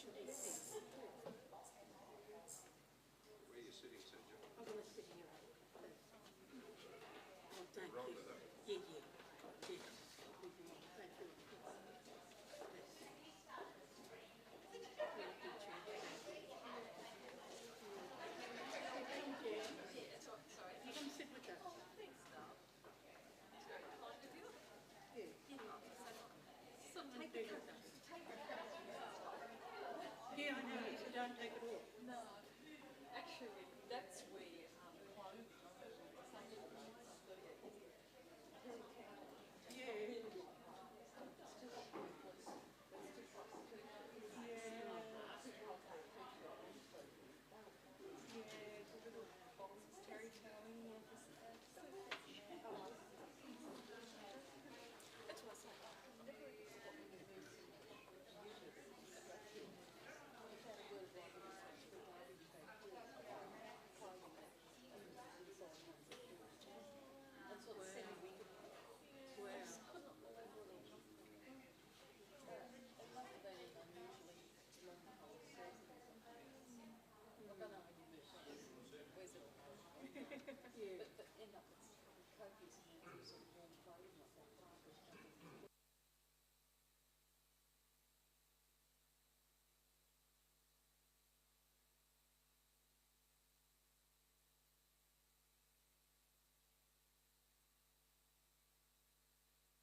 Where are you sitting, Sergio? I'm going to sit here. Oh, thank Roll you. with it. Yeah. Thank you. You come sit with us. Yeah, I know. You said don't take it off. No, actually, that's where clothes.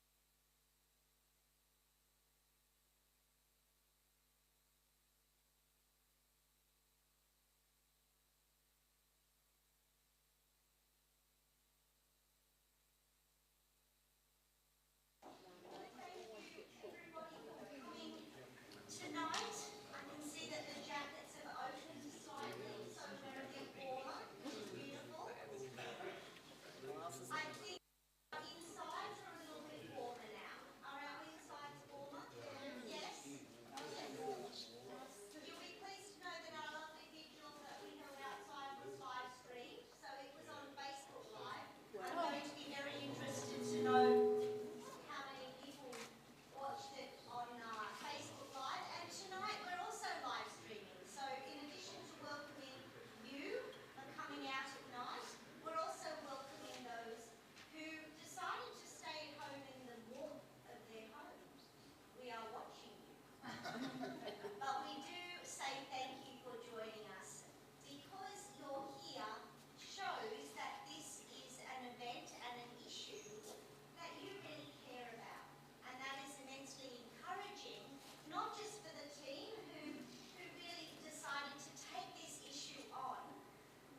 Tonight, I can see that the jackets have opened slightly, so they're a bit warmer, which is beautiful. I think our insides are a little bit warmer now. Are our insides warmer? Yes? You'll be pleased to know that our lovely vigil that we held outside was live streamed, so it was on Facebook Live. I'm going to be very interested to know how many people watched it on Facebook Live, and tonight we're also live streaming. So in addition to welcoming you for coming out at night, we're also welcoming those who decided to stay at home in the warmth of their homes. We are watching you. But we do say thank you for joining us, because you're here shows that this is an event and an issue that you really care about. And that is immensely encouraging, not just for the team who really decided to take this issue on,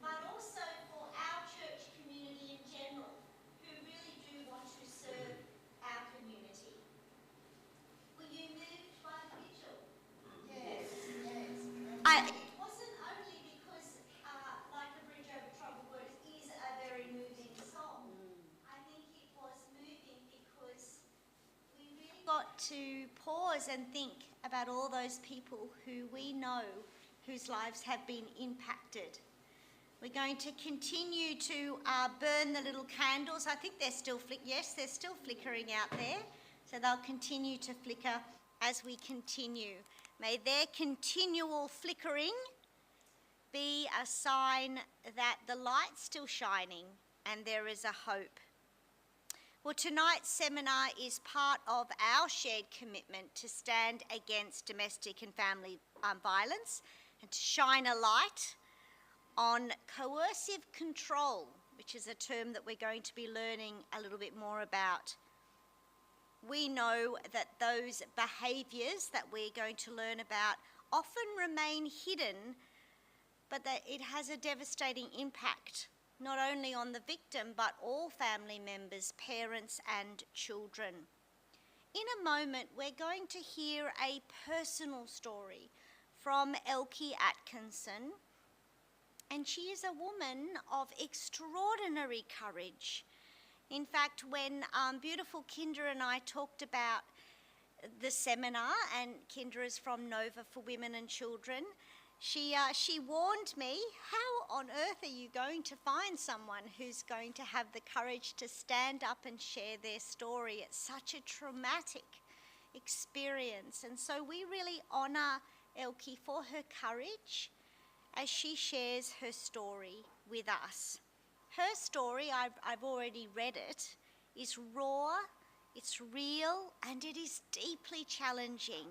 but also for our church community in general, who really do want to serve our community. Were you moved by the vigil? Yes. It wasn't only because, like a bridge over troubled waters is a very moving song. I think it was moving because we really got to pause and think about all those people who we know whose lives have been impacted. We're going to continue to burn the little candles. I think they're still they're still flickering out there. So they'll continue to flicker as we continue. May their continual flickering be a sign that the light's still shining and there is a hope. Well, tonight's seminar is part of our shared commitment to stand against domestic and family violence and to shine a light on coercive control, which is a term that we're going to be learning a little bit more about. We know that those behaviours that we're going to learn about often remain hidden, but that it has a devastating impact, not only on the victim, but all family members, parents and children. In a moment, we're going to hear a personal story from Elkie Atkinson, and she is a woman of extraordinary courage. In fact, when beautiful Kendra and I talked about the seminar, and Kendra is from Nova for Women and Children, she warned me, how on earth are you going to find someone who's going to have the courage to stand up and share their story? It's such a traumatic experience. And so we really honour Elkie for her courage as she shares her story with us. Her story, I've already read it, is raw, it's real, and it is deeply challenging.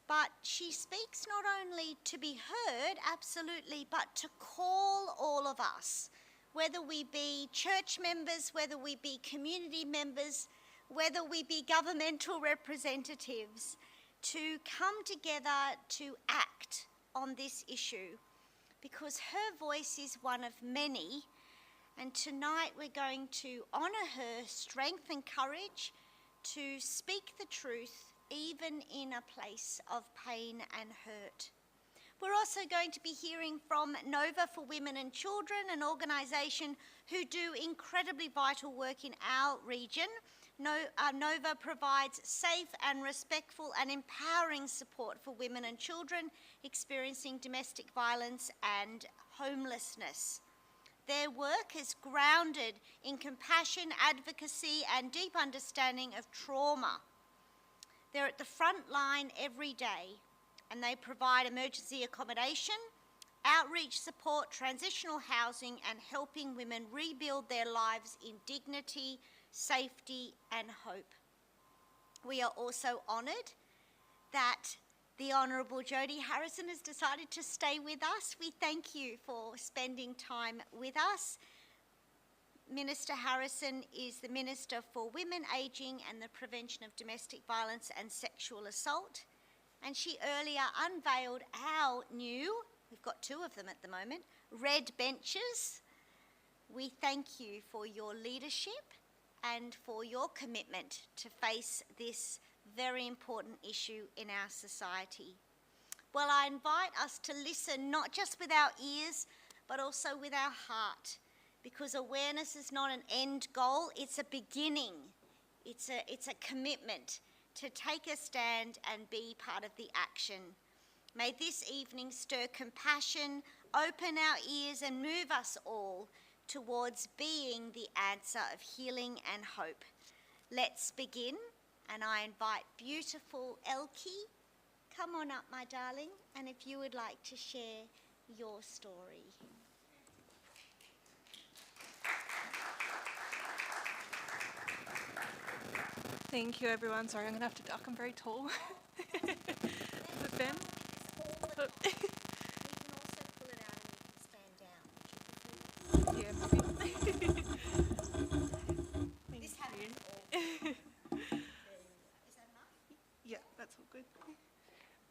But she speaks not only to be heard, absolutely, but to call all of us, whether we be church members, whether we be community members, whether we be governmental representatives, to come together to act on this issue, because her voice is one of many, and tonight we're going to honour her strength and courage to speak the truth even in a place of pain and hurt. We're also going to be hearing from Nova for Women and Children, an organisation who do incredibly vital work in our region. Nova provides safe and respectful and empowering support for women and children experiencing domestic violence and homelessness. Their work is grounded in compassion, advocacy, and deep understanding of trauma. They're at the front line every day, and they provide emergency accommodation, outreach support, transitional housing, and helping women rebuild their lives in dignity, safety, and hope. We are also honoured that the Honourable Jodie Harrison has decided to stay with us. We thank you for spending time with us. Minister Harrison is the Minister for Women, Ageing and the Prevention of Domestic Violence and Sexual Assault. And she earlier unveiled our new, we've got two of them at the moment, red benches. We thank you for your leadership and for your commitment to face this very important issue in our society. Well, I invite us to listen not just with our ears, but also with our heart, because awareness is not an end goal, it's a beginning. It's a commitment to take a stand and be part of the action. May this evening stir compassion, open our ears and move us all towards being the answer of healing and hope. Let's begin, and I invite beautiful Elkie. Come on up, my darling, and if you would like to share your story. Thank you, everyone. Sorry, I'm going to have to duck. I'm very tall. Is it Ben? You can also pull it out and you can stand down. Yeah, maybe. This Thank happens you. all. Is that enough? Yeah, that's all good.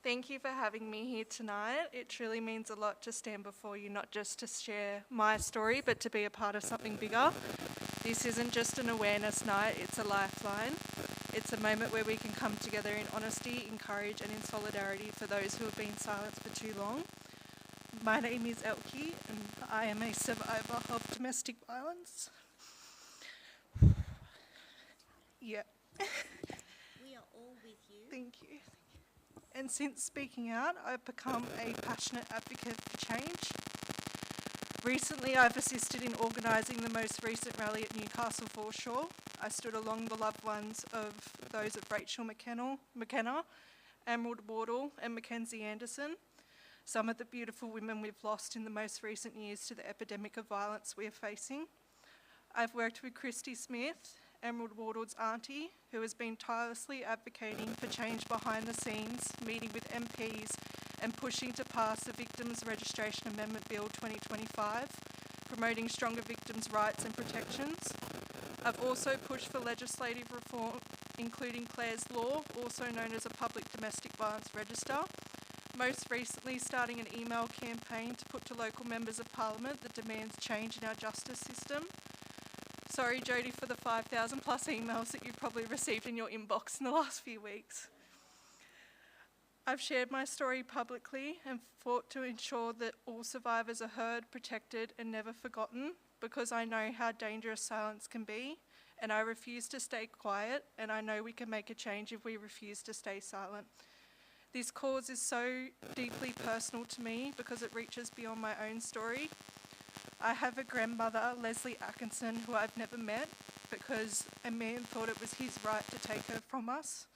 Thank you for having me here tonight. It truly means a lot to stand before you, not just to share my story, but to be a part of something bigger. This isn't just an awareness night, it's a lifeline. It's a moment where we can come together in honesty, in courage and in solidarity for those who have been silenced for too long. My name is Elkie and I am a survivor of domestic violence. Yeah. We are all with you. Thank you. And since speaking out, I've become a passionate advocate for change. Recently, I've assisted in organising the most recent rally at Newcastle Foreshore. I stood along the loved ones of those of Rachel McKenna, Emerald Wardle and Mackenzie Anderson, some of the beautiful women we've lost in the most recent years to the epidemic of violence we are facing. I've worked with Christy Smith, Emerald Wardle's auntie, who has been tirelessly advocating for change behind the scenes, meeting with MPs and pushing to pass the Victims Registration Amendment Bill 2025, promoting stronger victims' rights and protections. I've also pushed for legislative reform, including Clare's Law, also known as a public domestic violence register, most recently starting an email campaign to put to local members of parliament that demands change in our justice system. Sorry, Jodie, for the 5,000 plus emails that you've probably received in your inbox in the last few weeks. I've shared my story publicly and fought to ensure that all survivors are heard, protected and never forgotten, because I know how dangerous silence can be, and I refuse to stay quiet, and I know we can make a change if we refuse to stay silent. This cause is so deeply personal to me because it reaches beyond my own story. I have a grandmother, Leslie Atkinson, who I've never met because a man thought it was his right to take her from us.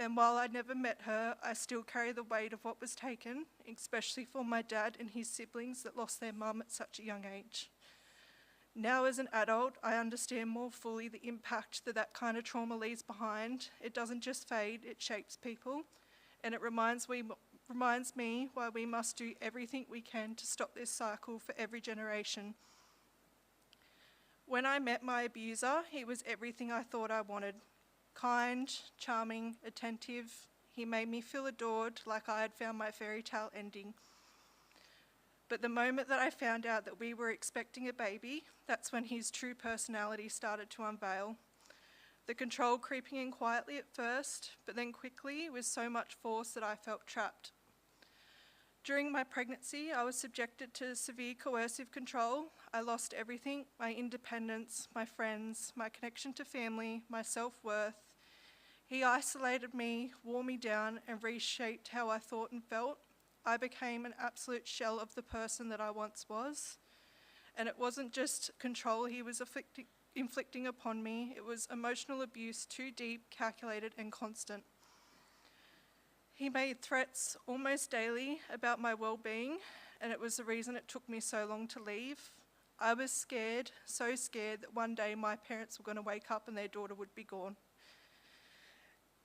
And while I never met her, I still carry the weight of what was taken, especially for my dad and his siblings that lost their mum at such a young age. Now as an adult, I understand more fully the impact that that kind of trauma leaves behind. It doesn't just fade, it shapes people, and it reminds me why we must do everything we can to stop this cycle for every generation. When I met my abuser, he was everything I thought I wanted. Kind, charming, attentive. He made me feel adored, like I had found my fairy tale ending. But the moment that I found out that we were expecting a baby, that's when his true personality started to unveil. The control creeping in quietly at first, but then quickly with so much force that I felt trapped. During my pregnancy, I was subjected to severe coercive control. I lost everything, my independence, my friends, my connection to family, my self-worth. He isolated me, wore me down, and reshaped how I thought and felt. I became an absolute shell of the person that I once was. And it wasn't just control he was inflicting upon me, it was emotional abuse too deep, calculated, and constant. He made threats almost daily about my well-being, and it was the reason it took me so long to leave. I was scared, so scared that one day my parents were going to wake up and their daughter would be gone.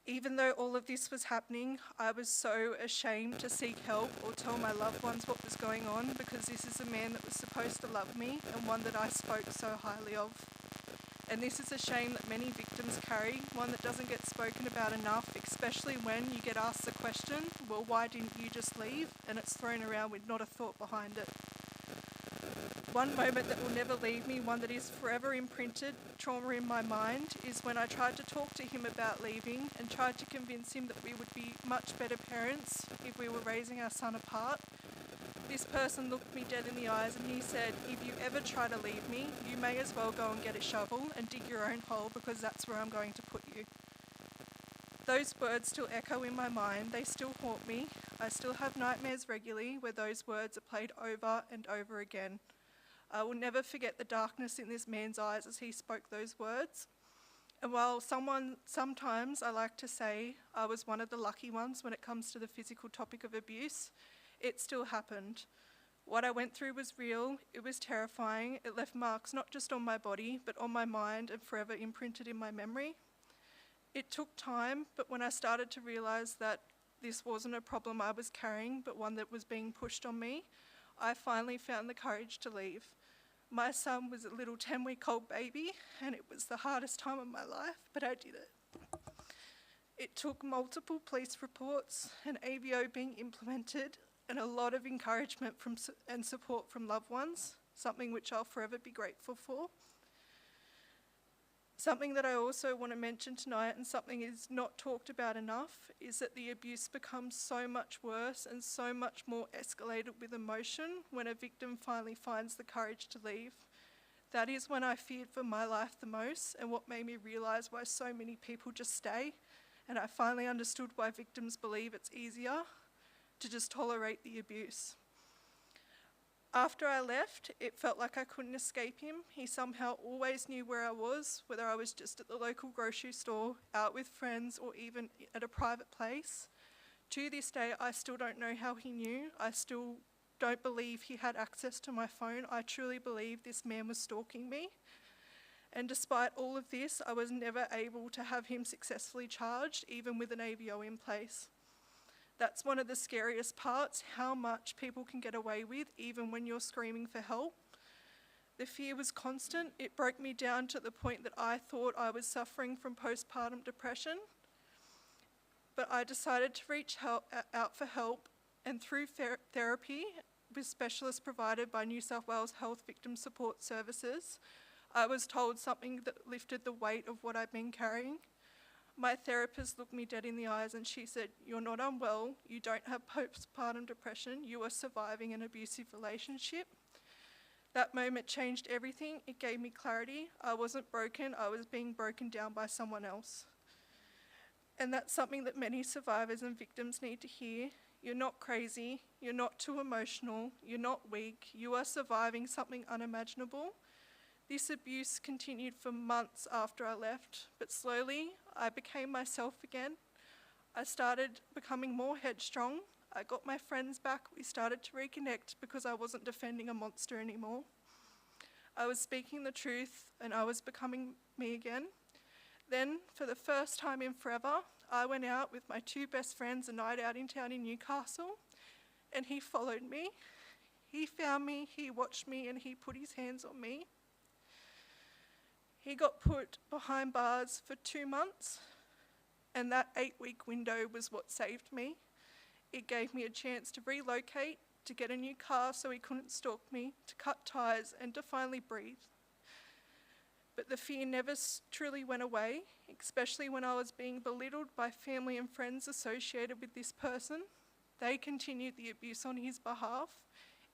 Even though all of this was happening, I was so ashamed to seek help or tell my loved ones what was going on, because this is a man that was supposed to love me and one that I spoke so highly of. And this is a shame that many victims carry, one that doesn't get spoken about enough, especially when you get asked the question, well, why didn't you just leave? And it's thrown around with not a thought behind it. One moment that will never leave me, one that is forever imprinted, trauma in my mind, is when I tried to talk to him about leaving and tried to convince him that we would be much better parents if we were raising our son apart. This person looked me dead in the eyes and he said, if you ever try to leave me, you may as well go and get a shovel and dig your own hole, because that's where I'm going to put you. Those words still echo in my mind, they still haunt me. I still have nightmares regularly where those words are played over and over again. I will never forget the darkness in this man's eyes as he spoke those words. And while sometimes I like to say I was one of the lucky ones when it comes to the physical topic of abuse, it still happened. What I went through was real, it was terrifying, it left marks not just on my body, but on my mind and forever imprinted in my memory. It took time, but when I started to realise that this wasn't a problem I was carrying, but one that was being pushed on me, I finally found the courage to leave. My son was a little 10-week-old baby, and it was the hardest time of my life, but I did it. It took multiple police reports, an AVO being implemented, and a lot of encouragement and support from loved ones, something which I'll forever be grateful for. Something that I also want to mention tonight, and something is not talked about enough, is that the abuse becomes so much worse and so much more escalated with emotion when a victim finally finds the courage to leave. That is when I feared for my life the most, and what made me realise why so many people just stay. And I finally understood why victims believe it's easier to just tolerate the abuse. After I left, it felt like I couldn't escape him. He somehow always knew where I was, whether I was just at the local grocery store, out with friends, or even at a private place. To this day, I still don't know how he knew. I still don't believe he had access to my phone. I truly believe this man was stalking me. And despite all of this, I was never able to have him successfully charged, even with an AVO in place. That's one of the scariest parts, how much people can get away with, even when you're screaming for help. The fear was constant. It broke me down to the point that I thought I was suffering from postpartum depression. But I decided to reach out for help, and through therapy with specialists provided by New South Wales Health Victim Support Services, I was told something that lifted the weight of what I'd been carrying. My therapist looked me dead in the eyes and she said, "You're not unwell, you don't have postpartum depression, you are surviving an abusive relationship." That moment changed everything. It gave me clarity. I wasn't broken, I was being broken down by someone else. And that's something that many survivors and victims need to hear. You're not crazy, you're not too emotional, you're not weak, you are surviving something unimaginable. This abuse continued for months after I left, but slowly I became myself again. I started becoming more headstrong. I got my friends back. We started to reconnect because I wasn't defending a monster anymore. I was speaking the truth and I was becoming me again. Then, for the first time in forever, I went out with my two best friends a night out in town in Newcastle, and he followed me. He found me, he watched me, and he put his hands on me. He got put behind bars for 2 months, and that 8-week window was what saved me. It gave me a chance to relocate, to get a new car so he couldn't stalk me, to cut ties, and to finally breathe. But the fear never truly went away, especially when I was being belittled by family and friends associated with this person. They continued the abuse on his behalf,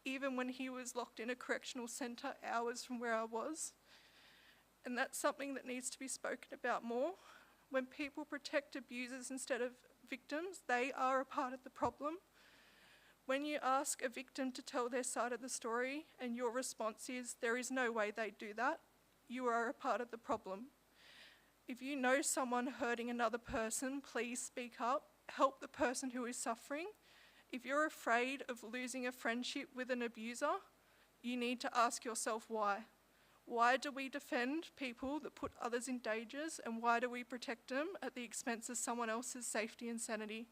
even when he was locked in a correctional centre hours from where I was. And that's something that needs to be spoken about more. When people protect abusers instead of victims, they are a part of the problem. When you ask a victim to tell their side of the story and your response is, there is no way they'd do that, you are a part of the problem. If you know someone hurting another person, please speak up. Help the person who is suffering. If you're afraid of losing a friendship with an abuser, you need to ask yourself why. Why do we defend people that put others in dangers, and why do we protect them at the expense of someone else's safety and sanity?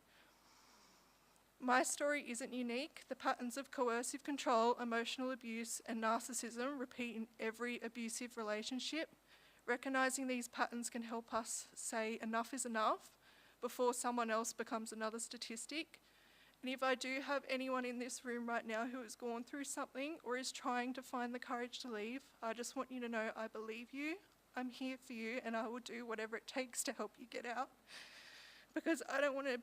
My story isn't unique. The patterns of coercive control, emotional abuse, and narcissism repeat in every abusive relationship. Recognising these patterns can help us say enough is enough before someone else becomes another statistic. And if I do have anyone in this room right now who has gone through something or is trying to find the courage to leave, I just want you to know I believe you, I'm here for you, and I will do whatever it takes to help you get out. Because I don't want to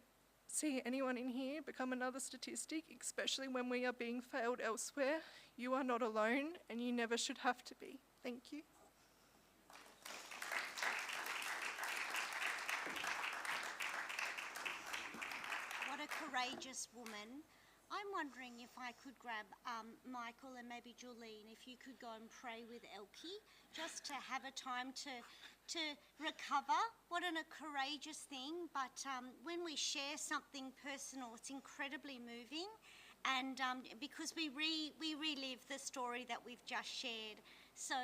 see anyone in here become another statistic, especially when we are being failed elsewhere. You are not alone, and you never should have to be. Thank you. What a courageous woman. I'm wondering if I could grab Michael and maybe Julene, if you could go and pray with Elkie, just to have a time to recover. What a courageous thing, but when we share something personal, it's incredibly moving, and because we relive the story that we've just shared. So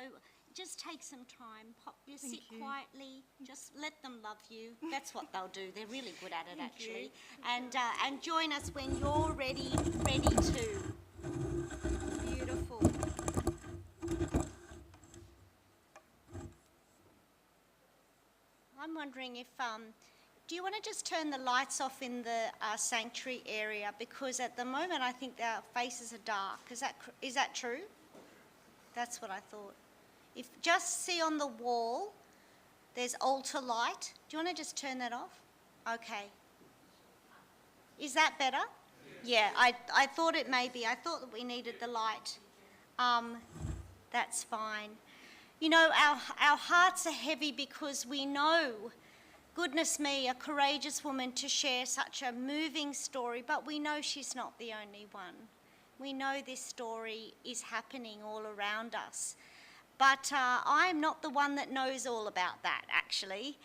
just take some time, sit quietly, just let them love you. That's what they'll do. They're really good at it, actually. And join us when you're ready to. Beautiful. I'm wondering if, do you want to just turn the lights off in the sanctuary area? Because at the moment I think our faces are dark. Is that true? That's what I thought. If just see on the wall, there's altar light. Do you want to just turn that off? Okay. Is that better? Yeah, I thought it may be. I thought that we needed the light. That's fine. You know, our hearts are heavy because we know, goodness me, a courageous woman to share such a moving story, but we know she's not the only one. We know this story is happening all around us. But I'm not the one that knows all about that, actually.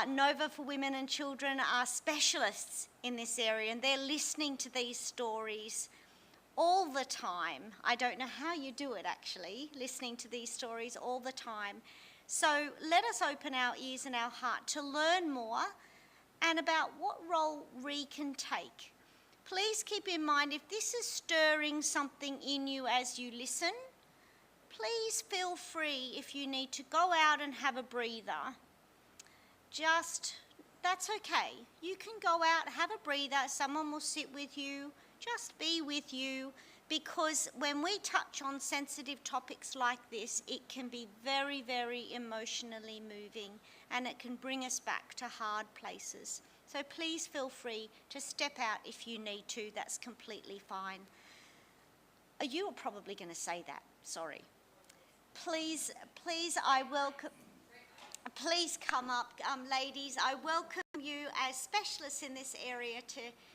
Nova for Women and Children are specialists in this area, and they're listening to these stories all the time. I don't know how you do it, actually, listening to these stories all the time. So let us open our ears and our heart to learn more and about what role we can take. Please keep in mind, if this is stirring something in you as you listen, please feel free if you need to go out and have a breather. That's okay. You can go out, have a breather, someone will sit with you, just be with you, because when we touch on sensitive topics like this, it can be very, very emotionally moving, and it can bring us back to hard places. So please feel free to step out if you need to. That's completely fine. You were probably going to say that. Sorry. Please, please come up, ladies. I welcome you as specialists in this area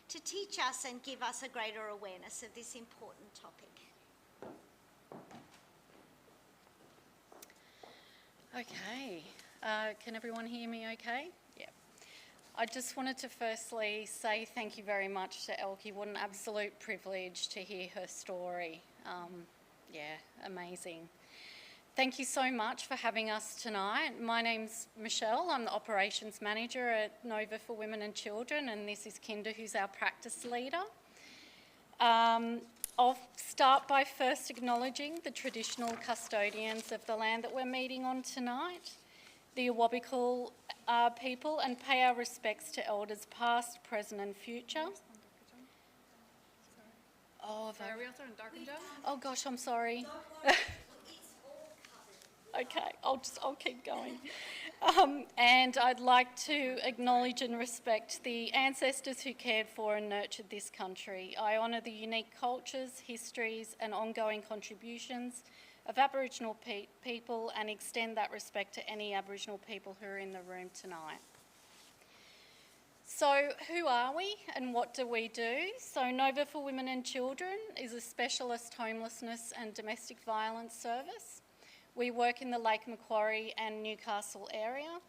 to teach us and give us a greater awareness of this important topic. Okay. Can everyone hear me okay? Yeah. I just wanted to firstly say thank you very much to Elkie. What an absolute privilege to hear her story. Yeah, amazing. Thank you so much for having us tonight. My name's Michelle. I'm the Operations Manager at Nova for Women and Children, and this is Kinder, who's our practice leader. I'll start by first acknowledging the traditional custodians of the land that we're meeting on tonight, the Awabakal people, and pay our respects to elders past, present and future. Oh, Sorry, are we also in Darkenjohn? oh gosh, I'm sorry. Okay, I'll keep going. And I'd like to acknowledge and respect the ancestors who cared for and nurtured this country. I honour the unique cultures, histories and ongoing contributions of Aboriginal people and extend that respect to any Aboriginal people who are in the room tonight. So who are we and what do we do? So Nova for Women and Children is a specialist homelessness and domestic violence service. We work in the Lake Macquarie and Newcastle area.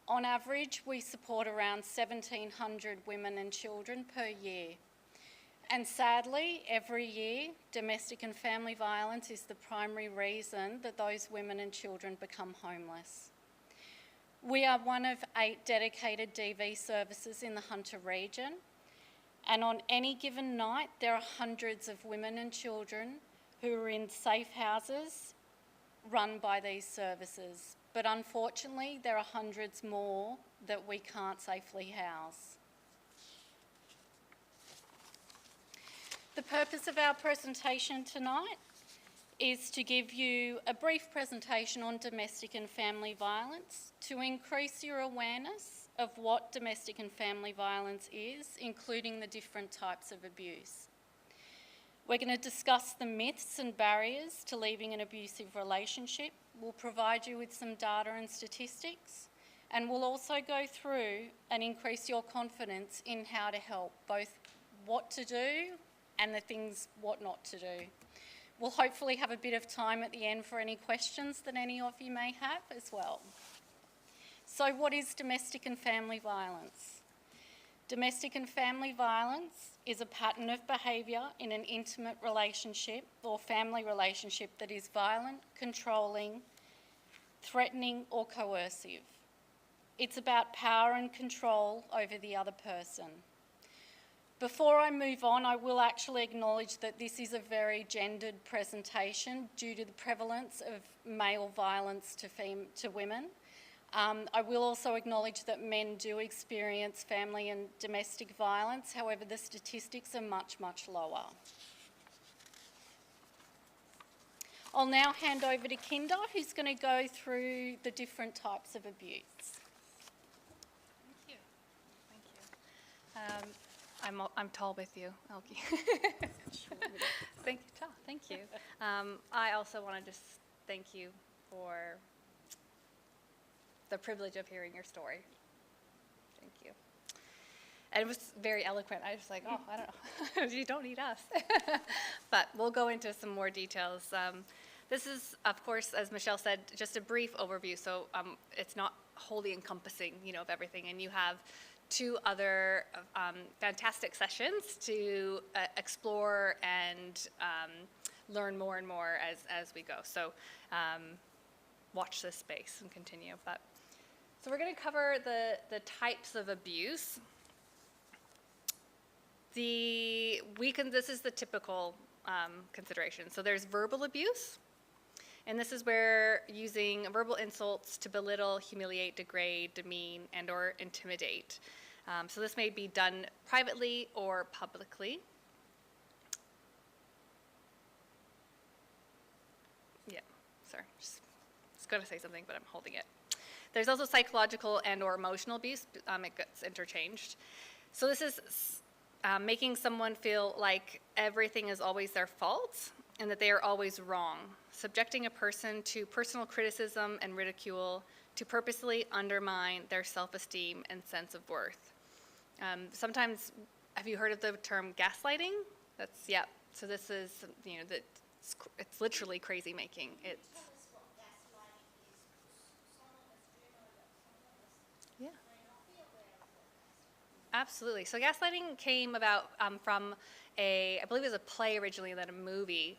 On average, we support around 1,700 women and children per year. And sadly, every year, domestic and family violence is the primary reason that those women and children become homeless. We are one of 8 dedicated DV services in the Hunter region, and on any given night, there are hundreds of women and children who are in safe houses run by these services. But unfortunately, there are hundreds more that we can't safely house. The purpose of our presentation tonight is to give you a brief presentation on domestic and family violence to increase your awareness of what domestic and family violence is, including the different types of abuse. We're going to discuss the myths and barriers to leaving an abusive relationship. We'll provide you with some data and statistics, and we'll also go through and increase your confidence in how to help, both what to do and the things what not to do. We'll hopefully have a bit of time at the end for any questions that any of you may have as well. So what is domestic and family violence? Domestic and family violence is a pattern of behaviour in an intimate relationship or family relationship that is violent, controlling, threatening or coercive. It's about power and control over the other person. Before I move on, I will actually acknowledge that this is a very gendered presentation due to the prevalence of male violence to women. I will also acknowledge that men do experience family and domestic violence, however the statistics are much, much lower. I'll now hand over to Kinder, who's going to go through the different types of abuse. Thank you. I'm tall with you, Elkie. Thank you, tall. Thank you. I also want to just thank you for the privilege of hearing your story. Thank you. And it was very eloquent. I was like, oh, I don't know. You don't need us. But we'll go into some more details. This is, of course, as Michelle said, just a brief overview. So it's not wholly encompassing, of everything. And you have 2 other fantastic sessions to explore and learn more and more as we go. So watch this space and continue. So we're going to cover the types of abuse. This is the typical consideration. So there's verbal abuse, and this is where using verbal insults to belittle, humiliate, degrade, demean, and or intimidate. So this may be done privately or publicly. Yeah, sorry, just going to say something, but I'm holding it. There's also psychological and or emotional abuse. It gets interchanged. So this is making someone feel like everything is always their fault and that they are always wrong, subjecting a person to personal criticism and ridicule to purposely undermine their self-esteem and sense of worth. Sometimes, have you heard of the term gaslighting? Yeah. So this is, it's literally crazy making. It's yeah. absolutely. So gaslighting came about from I believe it was a play originally, then a movie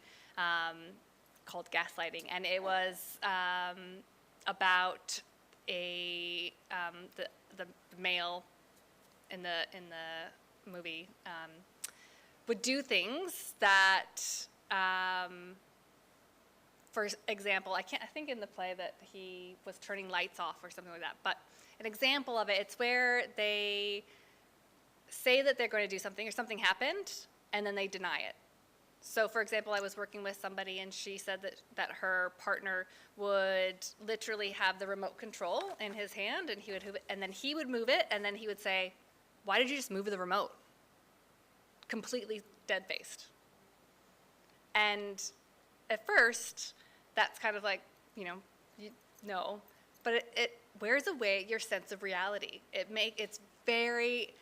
called Gaslighting, and it was about the male in the movie would do things that, for example, I think in the play that he was turning lights off or something like that, but an example of it, it's where they say that they're going to do something or something happened, and then they deny it. So, for example, I was working with somebody, and she said that her partner would literally have the remote control in his hand, and then he would move it, and then he would say, "Why did you just move the remote?" Completely dead-faced. And at first, that's kind of like, no, but it wears away your sense of reality. It's very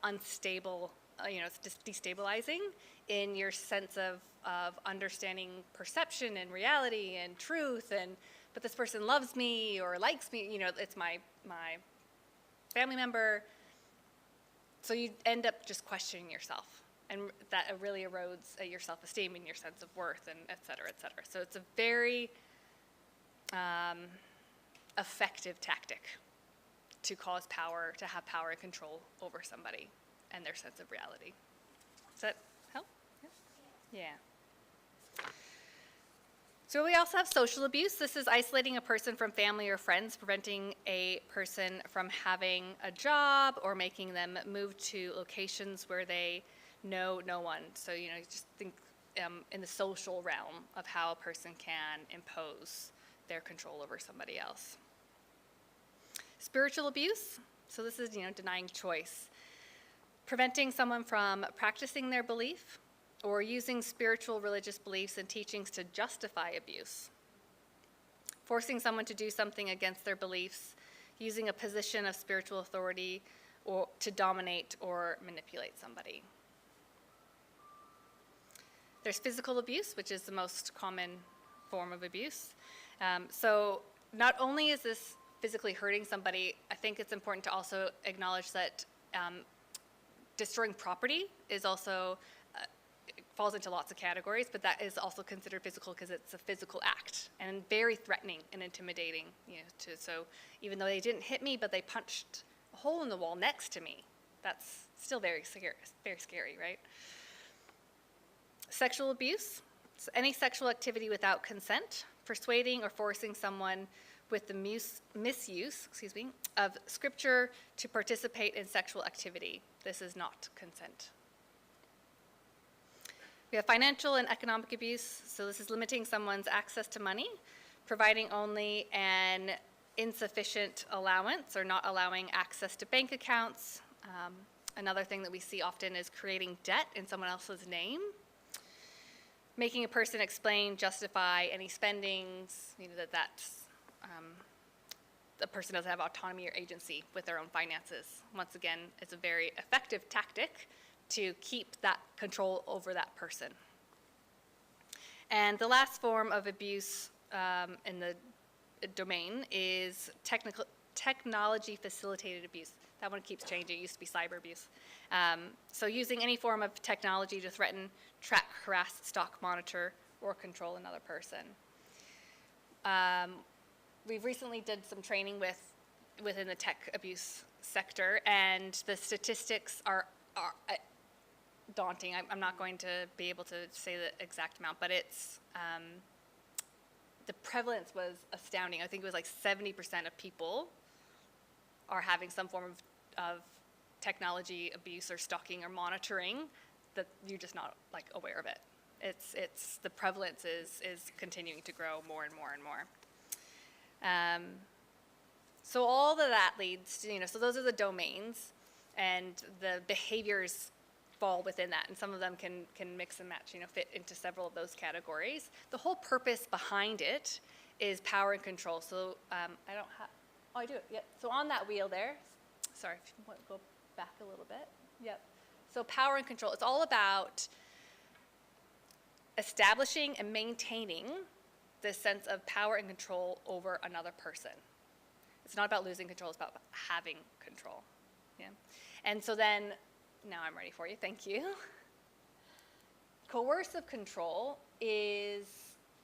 unstable. It's just destabilizing in your sense of understanding perception and reality and truth, but this person loves me or likes me, it's my family member. So you end up just questioning yourself, and that really erodes your self-esteem and your sense of worth, and et cetera, et cetera. So it's a very effective tactic to have power and control over somebody and their sense of reality. Does that help? Yeah. So we also have social abuse. This is isolating a person from family or friends, preventing a person from having a job or making them move to locations where they know no one. So, just think in the social realm of how a person can impose their control over somebody else. Spiritual abuse. So this is, denying choice. Preventing someone from practicing their belief or using spiritual religious beliefs and teachings to justify abuse. Forcing someone to do something against their beliefs, using a position of spiritual authority or to dominate or manipulate somebody. There's physical abuse, which is the most common form of abuse. So not only is this physically hurting somebody, I think it's important to also acknowledge that destroying property is also falls into lots of categories, but that is also considered physical because it's a physical act and very threatening and intimidating. So even though they didn't hit me, but they punched a hole in the wall next to me, that's still very scary, right? Sexual abuse, so any sexual activity without consent, persuading or forcing someone with the misuse of scripture to participate in sexual activity. This is not consent. We have financial and economic abuse. So this is limiting someone's access to money, providing only an insufficient allowance or not allowing access to bank accounts. Another thing that we see often is creating debt in someone else's name. Making a person explain, justify any spendings, the person doesn't have autonomy or agency with their own finances. Once again, it's a very effective tactic to keep that control over that person. And the last form of abuse in the domain is technology-facilitated abuse. That one keeps changing. It used to be cyber abuse. So using any form of technology to threaten, track, harass, stalk, monitor, or control another person. We've recently did some training within the tech abuse sector, and the statistics are daunting. I'm not going to be able to say the exact amount, but it's the prevalence was astounding. I think it was like 70% of people are having some form of technology abuse or stalking or monitoring that you're just not aware of it. It's the prevalence is continuing to grow more and more and more. So all of that leads to, so those are the domains, and the behaviors fall within that, and some of them can mix and match, fit into several of those categories. The whole purpose behind it is power and control. So I do it, yep. So on that wheel there, sorry, if you want to go back a little bit, yep. So power and control, it's all about establishing and maintaining this sense of power and control over another person. It's not about losing control, it's about having control. Yeah. And so then, now I'm ready for you, thank you. Coercive control is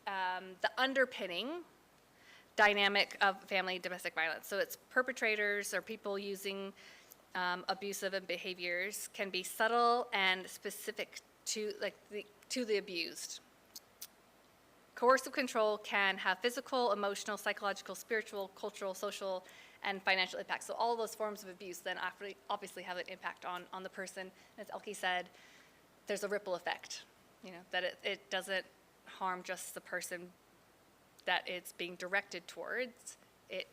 the underpinning dynamic of family domestic violence. So it's perpetrators or people using abusive behaviors can be subtle and specific to the abused. Coercive control can have physical, emotional, psychological, spiritual, cultural, social, and financial impacts. So all those forms of abuse then obviously have an impact on the person. As Elke said, there's a ripple effect, that it doesn't harm just the person that it's being directed towards. It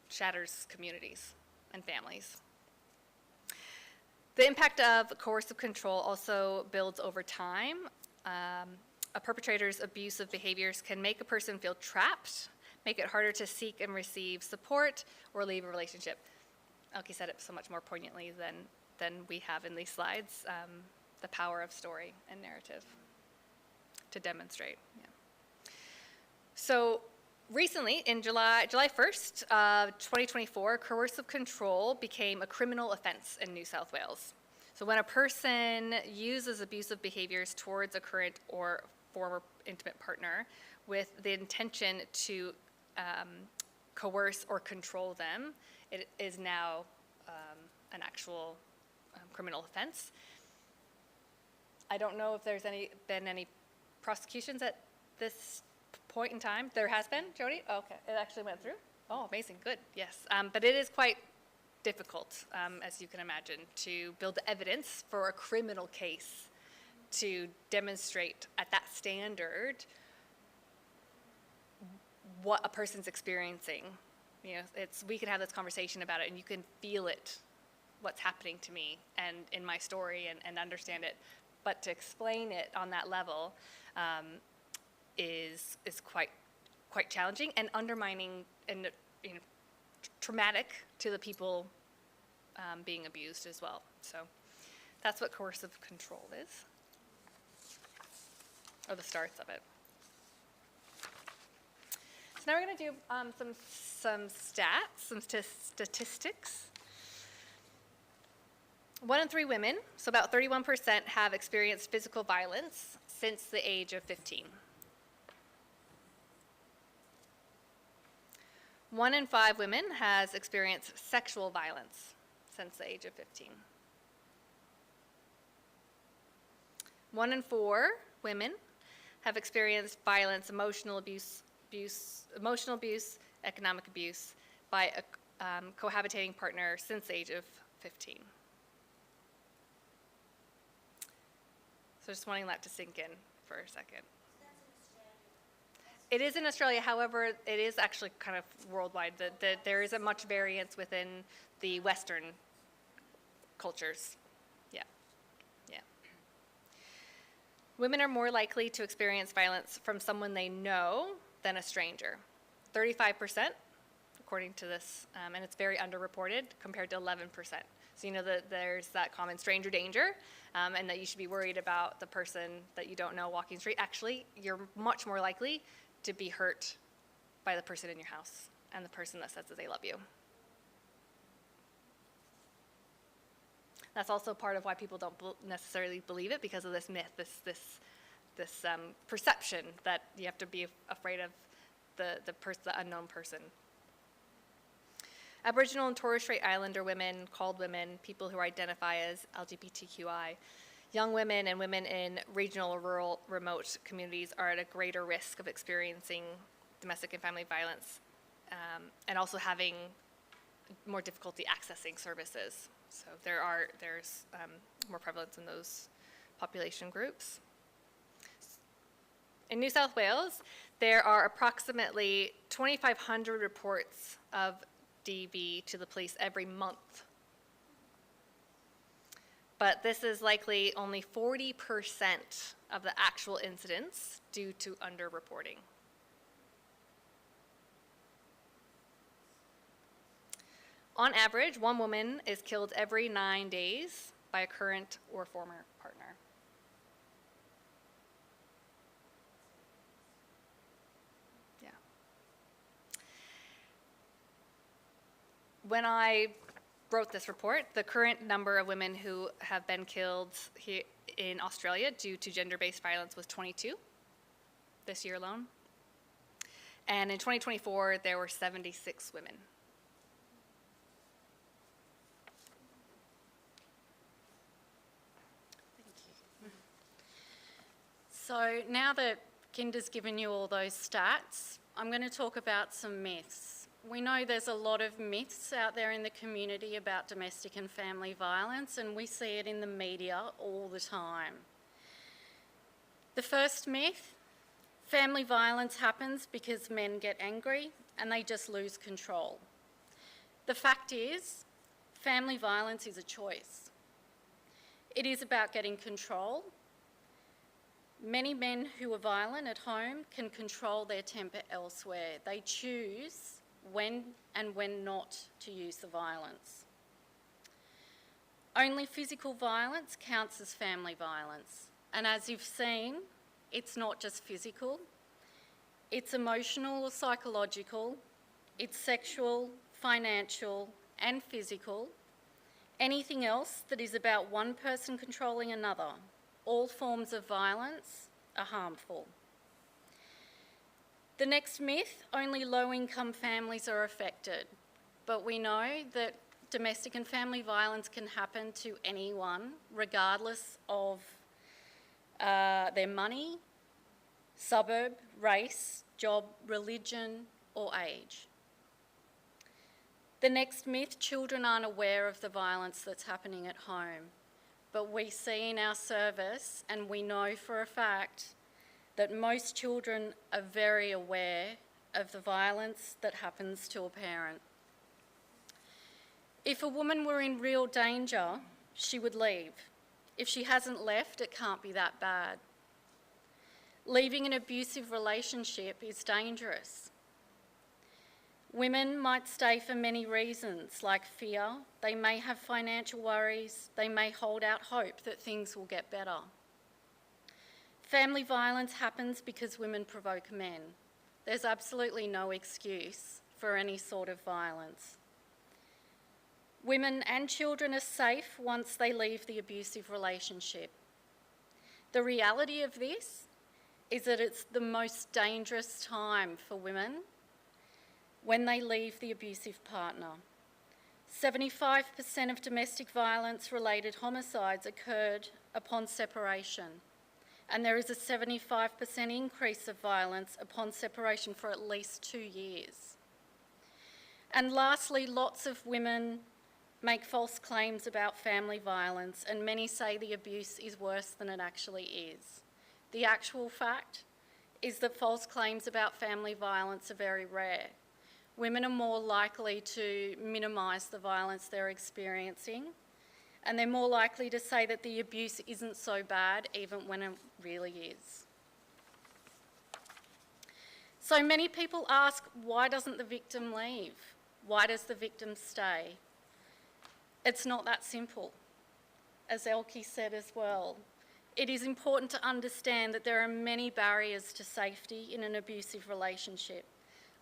shatters communities and families. The impact of coercive control also builds over time. A perpetrator's abusive behaviors can make a person feel trapped, make it harder to seek and receive support, or leave a relationship. Elke said it so much more poignantly than we have in these slides, the power of story and narrative to demonstrate. Yeah. So recently, in July 1st, 2024, coercive control became a criminal offense in New South Wales. So when a person uses abusive behaviors towards a current or former intimate partner with the intention to coerce or control them, it is now an actual criminal offense. I don't know if there's been any prosecutions at this point in time. There has been, Jody? Oh, okay, it actually went through. Oh, amazing, good, yes. But it is quite difficult, as you can imagine, to build the evidence for a criminal case to demonstrate at that standard what a person's experiencing. We can have this conversation about it and you can feel it, what's happening to me and in my story and understand it. But to explain it on that level is quite challenging and undermining and traumatic to the people being abused as well. So that's what coercive control is, or the starts of it. So now we're going to do some stats, some statistics. 1 in 3 women, so about 31%, have experienced physical violence since the age of 15. 1 in 5 women has experienced sexual violence since the age of 15. 1 in 4 women have experienced violence, emotional abuse, economic abuse by a cohabitating partner since the age of 15. So just wanting that to sink in for a second. It is in Australia, however, it is actually kind of worldwide. There isn't much variance within the Western cultures. Yeah. Women are more likely to experience violence from someone they know than a stranger. 35%, according to this, and it's very underreported compared to 11%. So that there's that common stranger danger, and that you should be worried about the person that you don't know walking the street. Actually, you're much more likely to be hurt by the person in your house and the person that says that they love you. That's also part of why people don't necessarily believe it, because of this myth, this perception that you have to be afraid of the unknown person. Aboriginal and Torres Strait Islander women, called women, people who identify as LGBTQI, young women and women in regional or rural remote communities are at a greater risk of experiencing domestic and family violence, and also having more difficulty accessing services. So there's more prevalence in those population groups. In New South Wales, there are approximately 2,500 reports of DV to the police every month. But this is likely only 40% of the actual incidents due to underreporting. On average, 1 woman is killed every 9 days by a current or former partner. When I wrote this report. The current number of women who have been killed here in Australia due to gender-based violence was 22 this year alone. And in 2024, there were 76 women. So now that Kinder's given you all those stats, I'm going to talk about some myths. We know there's a lot of myths out there in the community about domestic and family violence, and we see it in the media all the time. The first myth, family violence happens because men get angry and they just lose control. The fact is, family violence is a choice. It is about getting control. Many men who are violent at home can control their temper elsewhere. They choose when and when not to use the violence. Only physical violence counts as family violence. And as you've seen, it's not just physical, it's emotional or psychological, it's sexual, financial, and physical. Anything else that is about one person controlling another. All forms of violence are harmful. The next myth, only low-income families are affected. But we know that domestic and family violence can happen to anyone, regardless of their money, suburb, race, job, religion, or age. The next myth, children aren't aware of the violence that's happening at home. But we see in our service, and we know for a fact, that most children are very aware of the violence that happens to a parent. If a woman were in real danger, she would leave. If she hasn't left, it can't be that bad. Leaving an abusive relationship is dangerous. Women might stay for many reasons, like fear. They may have financial worries. They may hold out hope that things will get better. Family violence happens because women provoke men. There's absolutely no excuse for any sort of violence. Women and children are safe once they leave the abusive relationship. The reality of this is that it's the most dangerous time for women when they leave the abusive partner. 75% of domestic violence-related homicides occurred upon separation, and there is a 75% increase of violence upon separation for at least 2 years. And lastly, lots of women make false claims about family violence, and many say the abuse is worse than it actually is. The actual fact is that false claims about family violence are very rare. Women are more likely to minimise the violence they're experiencing, and they're more likely to say that the abuse isn't so bad, even when it really is. So many people ask, why doesn't the victim leave? Why does the victim stay? It's not that simple, as Elke said as well. It is important to understand that there are many barriers to safety in an abusive relationship.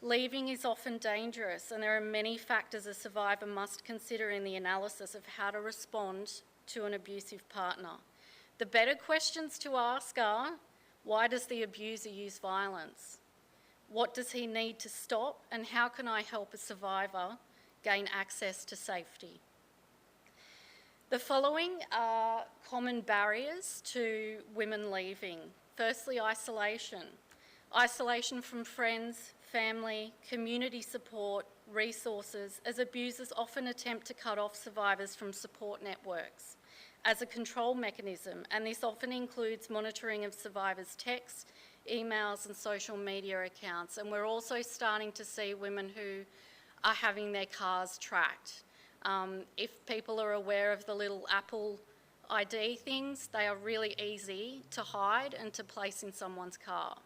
Leaving is often dangerous, and there are many factors a survivor must consider in the analysis of how to respond to an abusive partner. The better questions to ask are, why does the abuser use violence? What does he need to stop, and how can I help a survivor gain access to safety? The following are common barriers to women leaving. Firstly, isolation. Isolation from friends, family, community support, resources, as abusers often attempt to cut off survivors from support networks as a control mechanism, and this often includes monitoring of survivors' texts, emails and social media accounts. And we're also starting to see women who are having their cars tracked. If people are aware of the little Apple ID things, they are really easy to hide and to place in someone's car.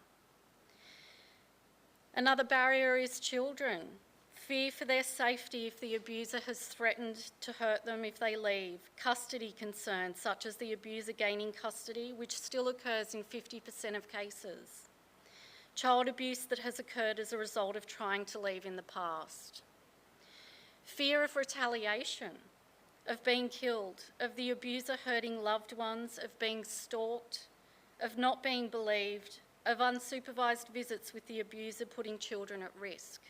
Another barrier is children. Fear for their safety if the abuser has threatened to hurt them if they leave. Custody concerns, such as the abuser gaining custody, which still occurs in 50% of cases. Child abuse that has occurred as a result of trying to leave in the past. Fear of retaliation. of being killed, of the abuser hurting loved ones, of being stalked, of not being believed, of unsupervised visits with the abuser putting children at risk.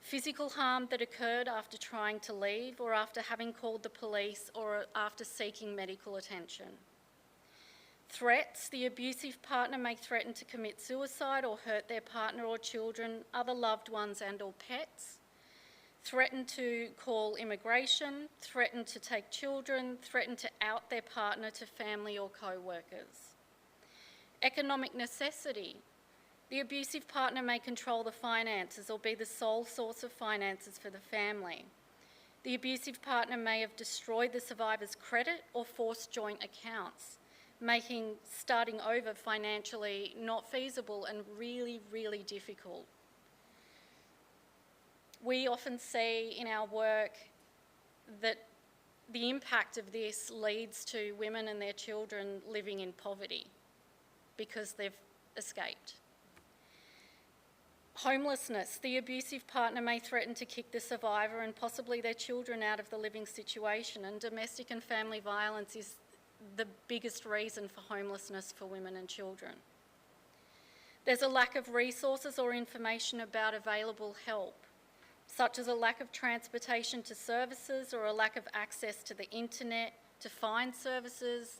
Physical harm that occurred after trying to leave or after having called the police or after seeking medical attention. Threats, the abusive partner may threaten to commit suicide or hurt their partner or children, other loved ones and or pets. Threaten to call immigration, threaten to take children, threaten to out their partner to family or co-workers. Economic necessity. The abusive partner may control the finances or be the sole source of finances for the family. The abusive partner may have destroyed the survivor's credit or forced joint accounts, making starting over financially not feasible and really, really difficult. We often see in our work that the impact of this leads to women and their children living in poverty because they've escaped. Homelessness. The abusive partner may threaten to kick the survivor and possibly their children out of the living situation, and domestic and family violence is the biggest reason for homelessness for women and children. There's a lack of resources or information about available help, such as a lack of transportation to services or a lack of access to the internet to find services,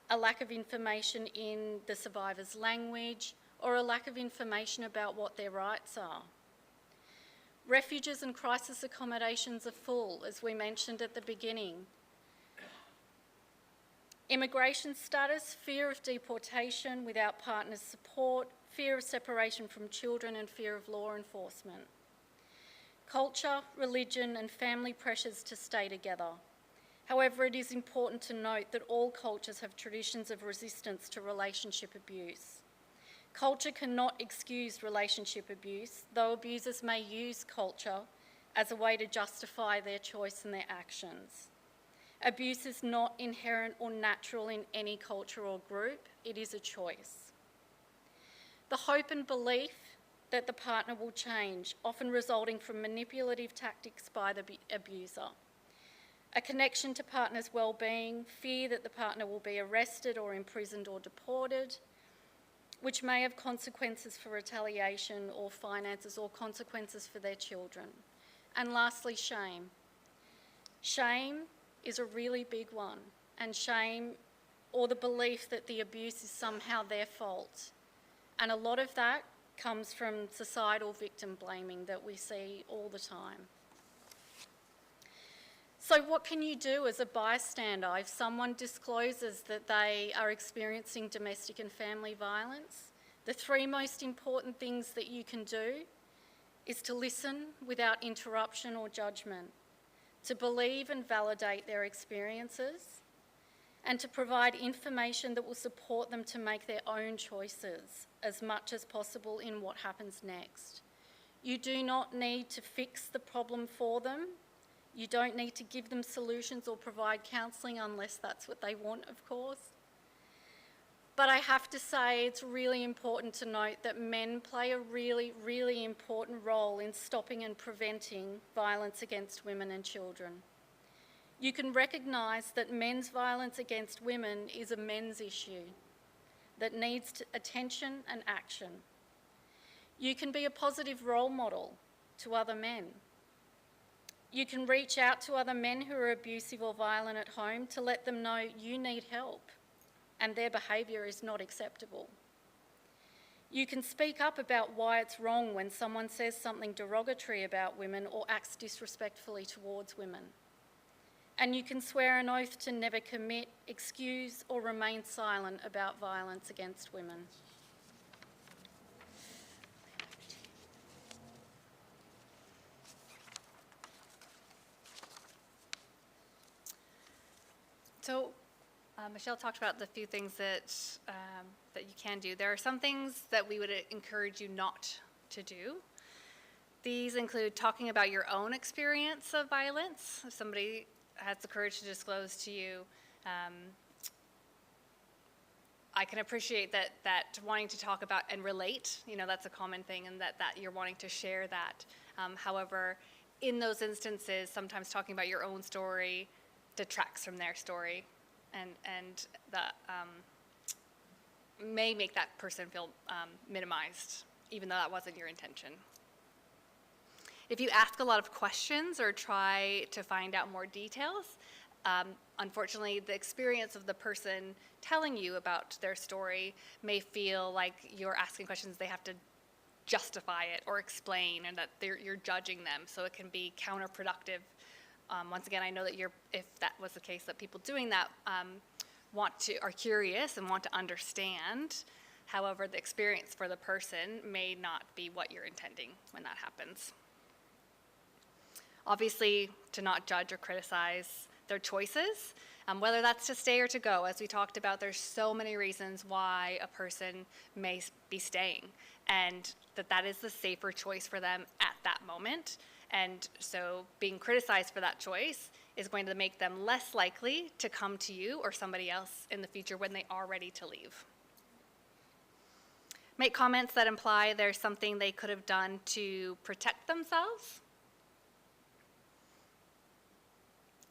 a lack of information in the survivor's language, or a lack of information about what their rights are. Refuges and crisis accommodations are full, as we mentioned at the beginning. Immigration status, fear of deportation without partner's support, fear of separation from children and fear of law enforcement. Culture, religion and family pressures to stay together. However, it is important to note that all cultures have traditions of resistance to relationship abuse. Culture cannot excuse relationship abuse, though abusers may use culture as a way to justify their choice and their actions. Abuse is not inherent or natural in any culture or group, it is a choice. The hope and belief that the partner will change, often resulting from manipulative tactics by the abuser. A connection to partner's well-being, fear that the partner will be arrested or imprisoned or deported, which may have consequences for retaliation or finances or consequences for their children. And lastly, shame. Shame is a really big one, and shame or the belief that the abuse is somehow their fault. And a lot of that comes from societal victim blaming that we see all the time. So what can you do as a bystander if someone discloses that they are experiencing domestic and family violence? The three most important things that you can do is to listen without interruption or judgment, to believe and validate their experiences, and to provide information that will support them to make their own choices as much as possible in what happens next. You do not need to fix the problem for them. You don't need to give them solutions or provide counselling unless that's what they want, of course. But I have to say it's really important to note that men play a really, really important role in stopping and preventing violence against women and children. You can recognise that men's violence against women is a men's issue that needs attention and action. You can be a positive role model to other men. You can reach out to other men who are abusive or violent at home to let them know you need help and their behaviour is not acceptable. You can speak up about why it's wrong when someone says something derogatory about women or acts disrespectfully towards women. And you can swear an oath to never commit, excuse or remain silent about violence against women. So Michelle talked about the few things that that you can do. There are some things that we would encourage you not to do. These include talking about your own experience of violence. If somebody has the courage to disclose to you, I can appreciate that wanting to talk about and relate, that's a common thing, and that you're wanting to share that. However, in those instances, sometimes talking about your own story detracts from their story, and that may make that person feel minimized, even though that wasn't your intention. If you ask a lot of questions or try to find out more details, unfortunately, the experience of the person telling you about their story may feel like you're asking questions they have to justify it or explain, and that you're judging them, so it can be counterproductive. Once again, I know that if that was the case, that people doing that are curious and want to understand. However, the experience for the person may not be what you're intending when that happens. Obviously, to not judge or criticize their choices, whether that's to stay or to go. As we talked about, there's so many reasons why a person may be staying, and that is the safer choice for them at that moment. And so being criticized for that choice is going to make them less likely to come to you or somebody else in the future when they are ready to leave. Make comments that imply there's something they could have done to protect themselves.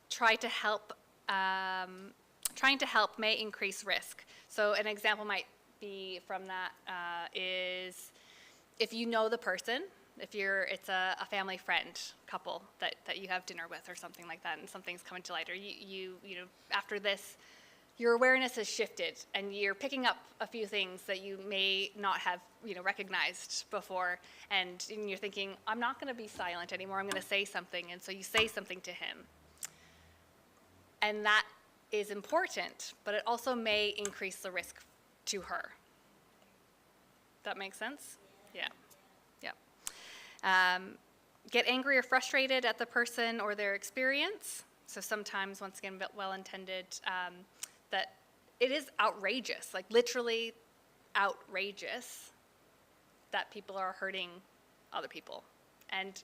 Trying to help may increase risk. So an example might be from that is if you know the person, if it's a family friend couple that you have dinner with or something like that, and something's coming to light, or you know after this, your awareness has shifted and you're picking up a few things that you may not have recognized before, and you're thinking, I'm not going to be silent anymore, I'm going to say something, and so you say something to him. And that is important, but it also may increase the risk to her. That make sense? Yeah. Get angry or frustrated at the person or their experience. So sometimes, once again, well-intended, that it is outrageous, like literally outrageous, that people are hurting other people. And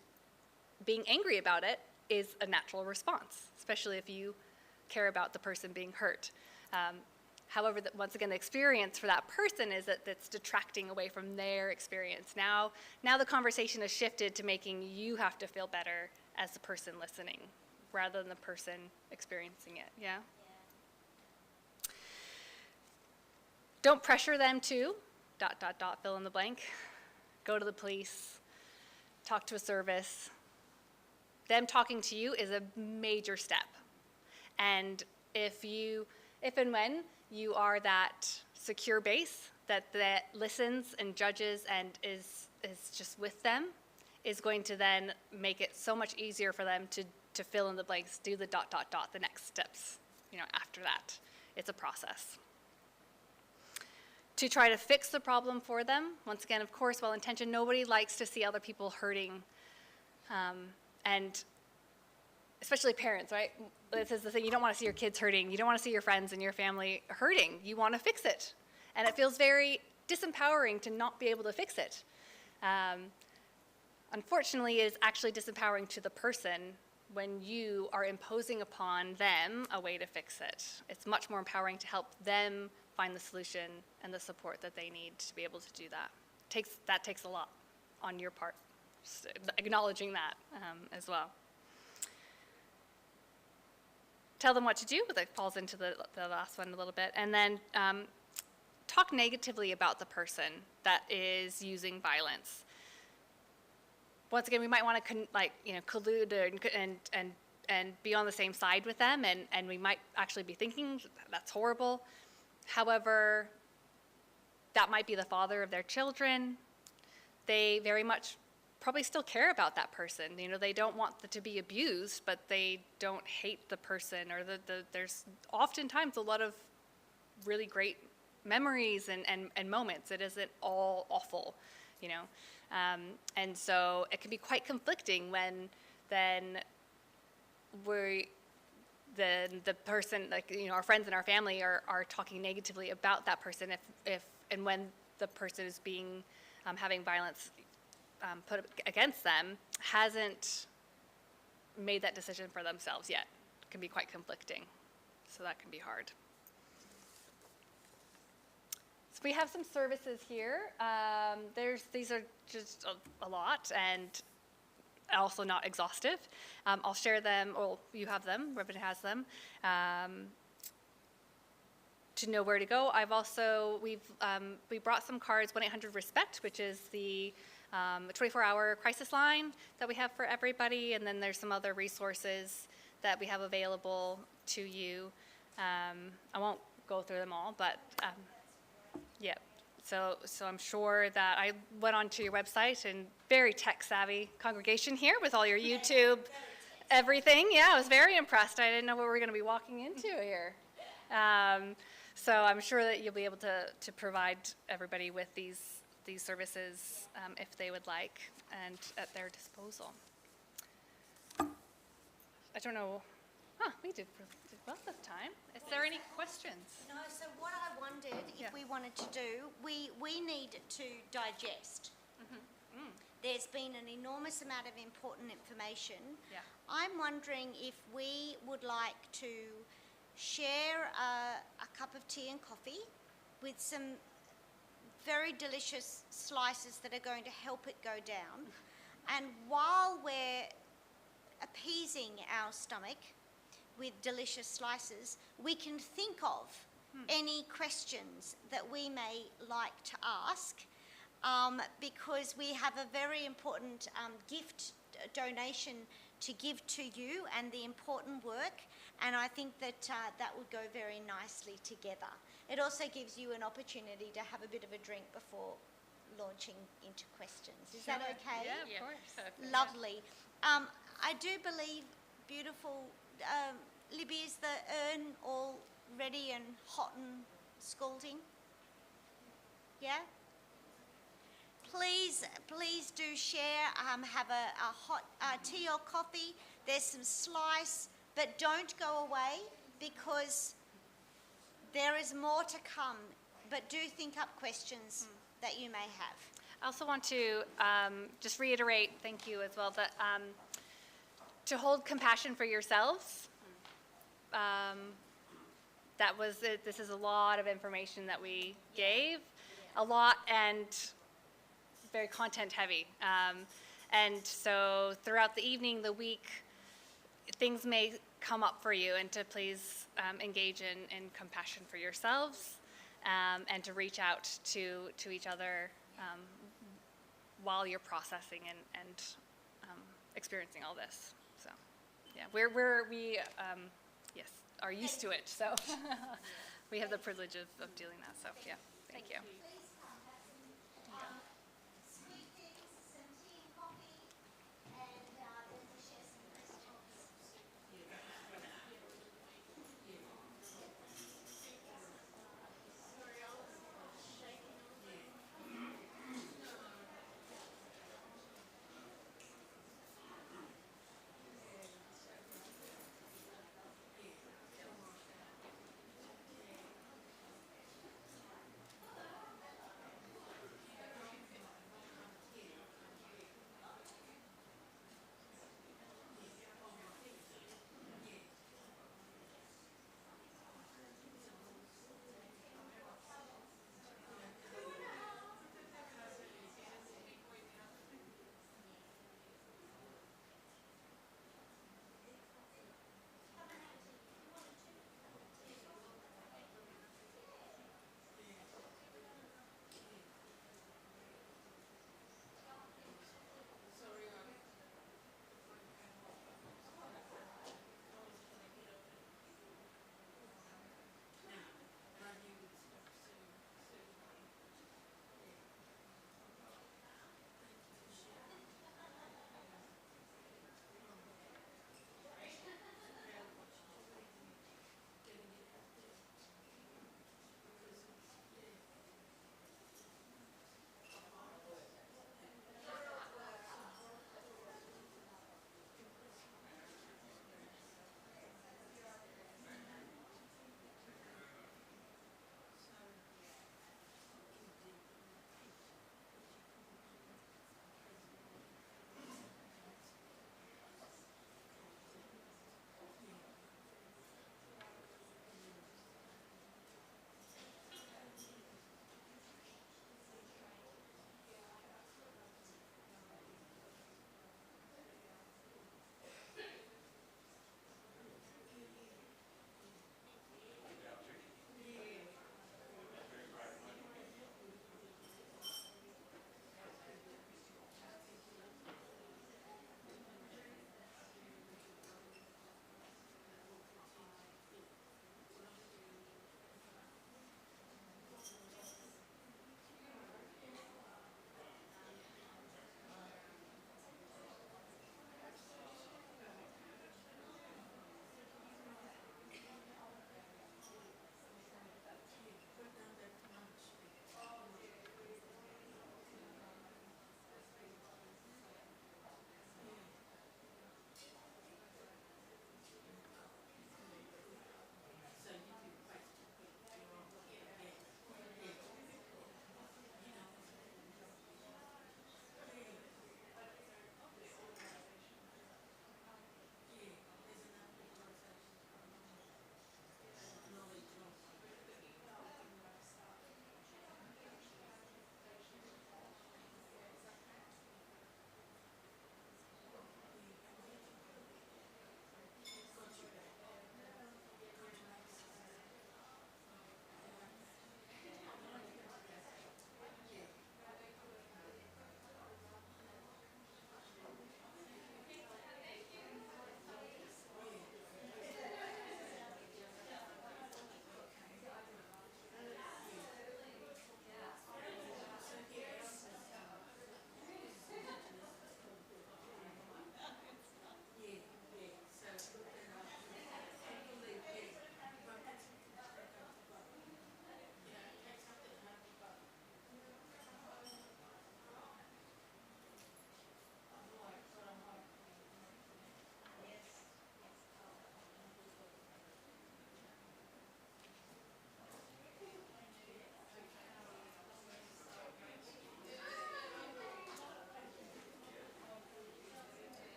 being angry about it is a natural response, especially if you care about the person being hurt. However, once again, the experience for that person is that it's detracting away from their experience. Now the conversation has shifted to making you have to feel better as the person listening, rather than the person experiencing it. Yeah? Don't pressure them to ... fill in the blank. Go to the police. Talk to a service. Them talking to you is a major step. And if and when you are that secure base that listens and judges and is just with them, is going to then make it so much easier for them to fill in the blanks, do the ... the next steps, after that. It's a process. To try to fix the problem for them, once again, of course, well-intentioned, nobody likes to see other people hurting, and especially parents, right? This is the thing, you don't want to see your kids hurting. You don't want to see your friends and your family hurting. You want to fix it. And it feels very disempowering to not be able to fix it. Unfortunately, it is actually disempowering to the person when you are imposing upon them a way to fix it. It's much more empowering to help them find the solution and the support that they need to be able to do that. That takes a lot on your part, just acknowledging that as well. Tell them what to do, but that falls into the last one a little bit. And then talk negatively about the person that is using violence. Once again, we might want to collude and be on the same side with them, and we might actually be thinking that's horrible. However, that might be the father of their children. They very much probably still care about that person. They don't want to be abused, but they don't hate the person, or there's oftentimes a lot of really great memories and moments. It isn't all awful, and so it can be quite conflicting when then the person, our friends and our family are talking negatively about that person if and when the person is being having violence put against them hasn't made that decision for themselves yet. It can be quite conflicting, so that can be hard. So we have some services here. These are just a lot, and also not exhaustive. I'll share them, or you have them, Ribbon has them, to know where to go. We brought some cards, 1-800-RESPECT, which is the 24-hour crisis line that we have for everybody, and then there's some other resources that we have available to you. I won't go through them all, but yeah. So I'm sure that I went onto your website, and very tech-savvy congregation here with all your YouTube, everything. Yeah, I was very impressed. I didn't know what we were going to be walking into here. So I'm sure that you'll be able to provide everybody with these services if they would like, and at their disposal. I don't know. We did well this time. Is there any questions? No, so what I wondered Yeah. if we wanted to do, we need to digest. There's been an enormous amount of important information. Yeah. I'm wondering if we would like to share a cup of tea and coffee with some very delicious slices that are going to help it go down. And while we're appeasing our stomach with delicious slices, we can think of any questions that we may like to ask, because we have a very important gift donation to give to you and the important work, and I think that that would go very nicely together. It also gives you an opportunity to have a bit of a drink before launching into questions. Is that okay? Yeah, of course. Lovely. I do believe, beautiful, Libby, is the urn all ready and hot and scalding? Yeah? Please do share, have a hot tea or coffee. There's some slice, but don't go away because there is more to come. But do think up questions that you may have. I also want to just reiterate, thank you as well, that to hold compassion for yourselves. That was it. This is a lot of information that we gave, a lot, and very content heavy. And so throughout the evening, the week, things may come up for you, and to please engage in compassion for yourselves, and to reach out to each other while you're processing and experiencing all this. So, yeah, we yes, are used to it. So we have the privilege of doing that. So yeah, thank you. Please come have some sweet things, some tea and coffee, and then we'll share some questions.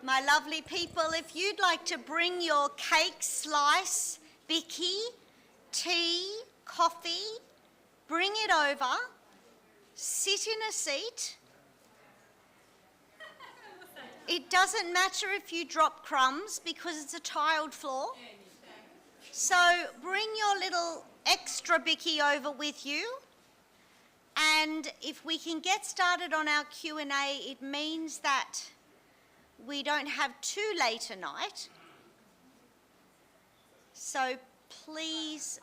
My lovely people, if you'd like to bring your cake, slice, bicky, tea, coffee, bring it over, sit in a seat. It doesn't matter if you drop crumbs because it's a tiled floor. So bring your little extra bicky over with you. And if we can get started on our Q&A, it means that we don't have too late a night. So please,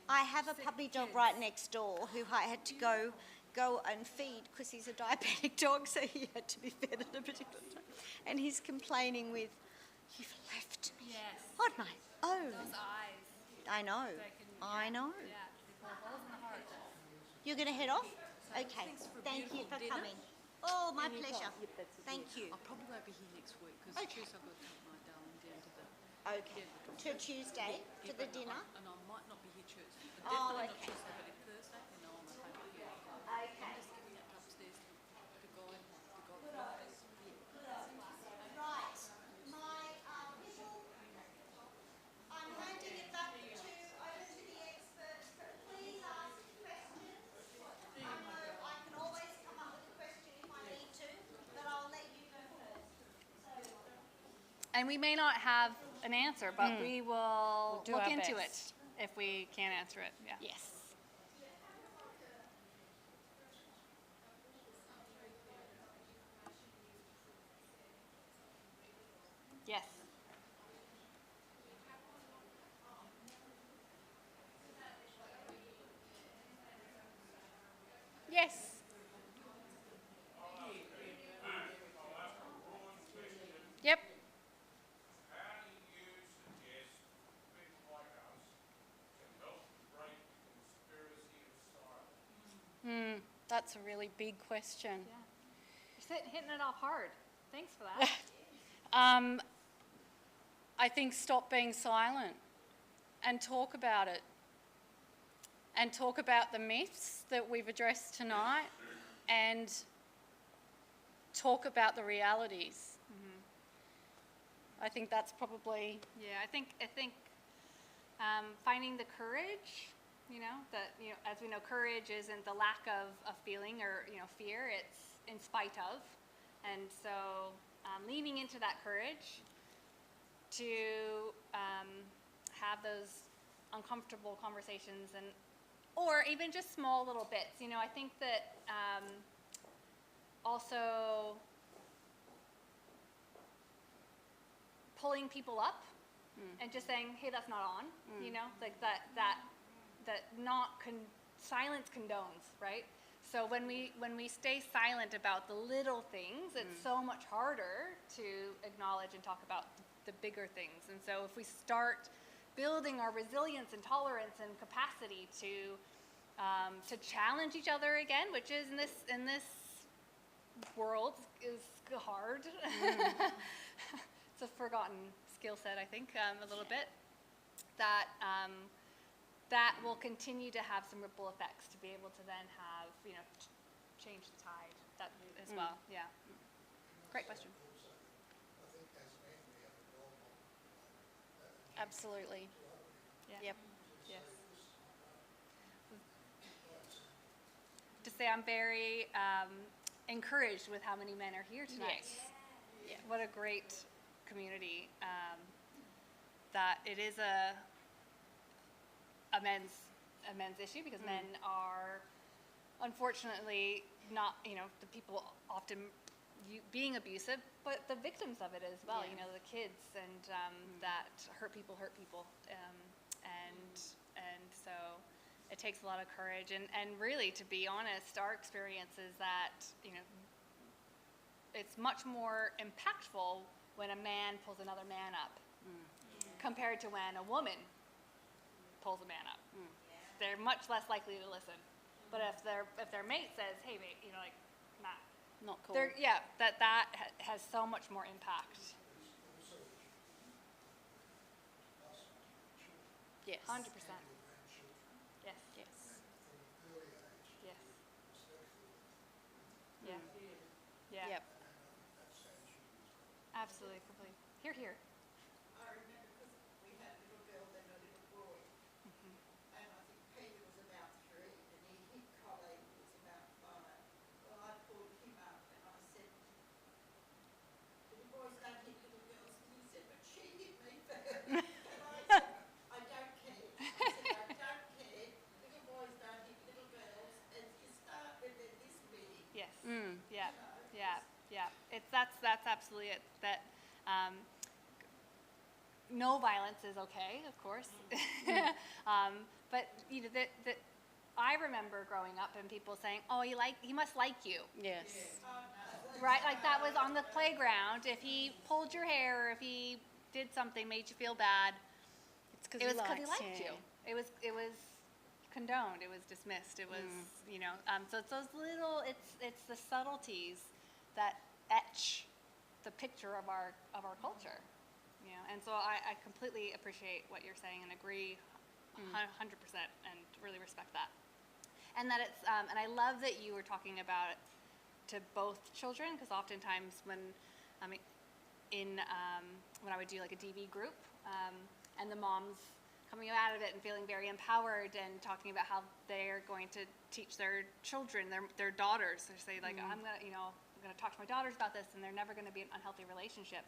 I have a puppy dog right next door who I had to go and feed because he's a diabetic dog, so he had to be fed at a particular time. And he's complaining with, "You've left me." Yes. What my? Oh. Those eyes. I know. I know. Yeah, they bore holes in the heart. You're going to head off? Okay. Thank you for coming. Oh, my pleasure. Thank you. I probably won't be here next week because Okay. Tuesday I've got to take my darling down to the Okay. To Tuesday, to the dinner. and I might not be here Tuesday. Oh, Definitely not okay. Tuesday, but if Thursday, then I'm at home here. Okay. Just getting up upstairs to go in, to go to the office. Right. My little, I'm handing it back over to the experts, but please ask questions. I know I can always come up with a question if I need to, but I'll let you go first. And we may not have an answer, but we will do look our into best. it if we can't answer it. Yeah. Yes. Yes. Yes. Yep. How do you suggest people like us can help break the conspiracy of silence? That's a really big question. You're hitting it off hard. Thanks for that. I think stop being silent and talk about it. And talk about the myths that we've addressed tonight and talk about the realities. I think that's probably, Yeah, I think finding the courage, that, as we know, courage isn't the lack of feeling or, fear, it's in spite of. And so leaning into that courage to have those uncomfortable conversations or even just small little bits. I think that also pulling people up and just saying, hey, that's not on, like silence condones, right? So when we stay silent about the little things, it's so much harder to acknowledge and talk about the bigger things. And so if we start building our resilience and tolerance and capacity to challenge each other again, which is in this world is hard. It's a forgotten skill set, I think, a little bit. That will continue to have some ripple effects to be able to then have, change the tide as well. Yeah. Great question. absolutely. Yeah. Yep. Yes. To say I'm very encouraged with how many men are here tonight. Yes. Yeah. What a great community. That it is a men's issue because men are unfortunately not, the people often being abusive, but the victims of it as well, Yeah. The kids and that hurt people, and so it takes a lot of courage and really, to be honest, our experience is that, it's much more impactful when a man pulls another man up compared to when a woman pulls a man up. They're much less likely to listen. But if their mate says, "Hey, mate," nah. Not cool. That has so much more impact. Yes. 100%. Yes. Yes. Yes. Yeah. Yeah. Yep. Absolutely, completely. Here, here. I remember because we had a little girl and a little boy, and I think Peter was about 3, and he hit Colleen, who was about 5. Well, I pulled him up and I said, little boys don't hit little girls, and he said, but she hit me first. And I said, I don't care. I said, I don't care. Little boys don't hit little girls, and you start when they're this big. Yes. Yeah. Yeah. Yeah. That's absolutely it. That no violence is okay, of course. But you know that I remember growing up and people saying, "Oh, he must like you." Yes. Right? Like that was on the playground. If he pulled your hair or if he did something made you feel bad, It's because it was because he likes liked you. It was condoned. It was dismissed. It was so it's those little it's the subtleties that etch the picture of our culture. You know, and so I completely appreciate what you're saying and agree 100% and really respect that. And that it's and I love that you were talking about it to both children, because oftentimes when when I would do like a DV group and the moms coming out of it and feeling very empowered and talking about how they're going to teach their children, their daughters, they say like, I'm gonna talk to my daughters about this, and they're never going to be an unhealthy relationship.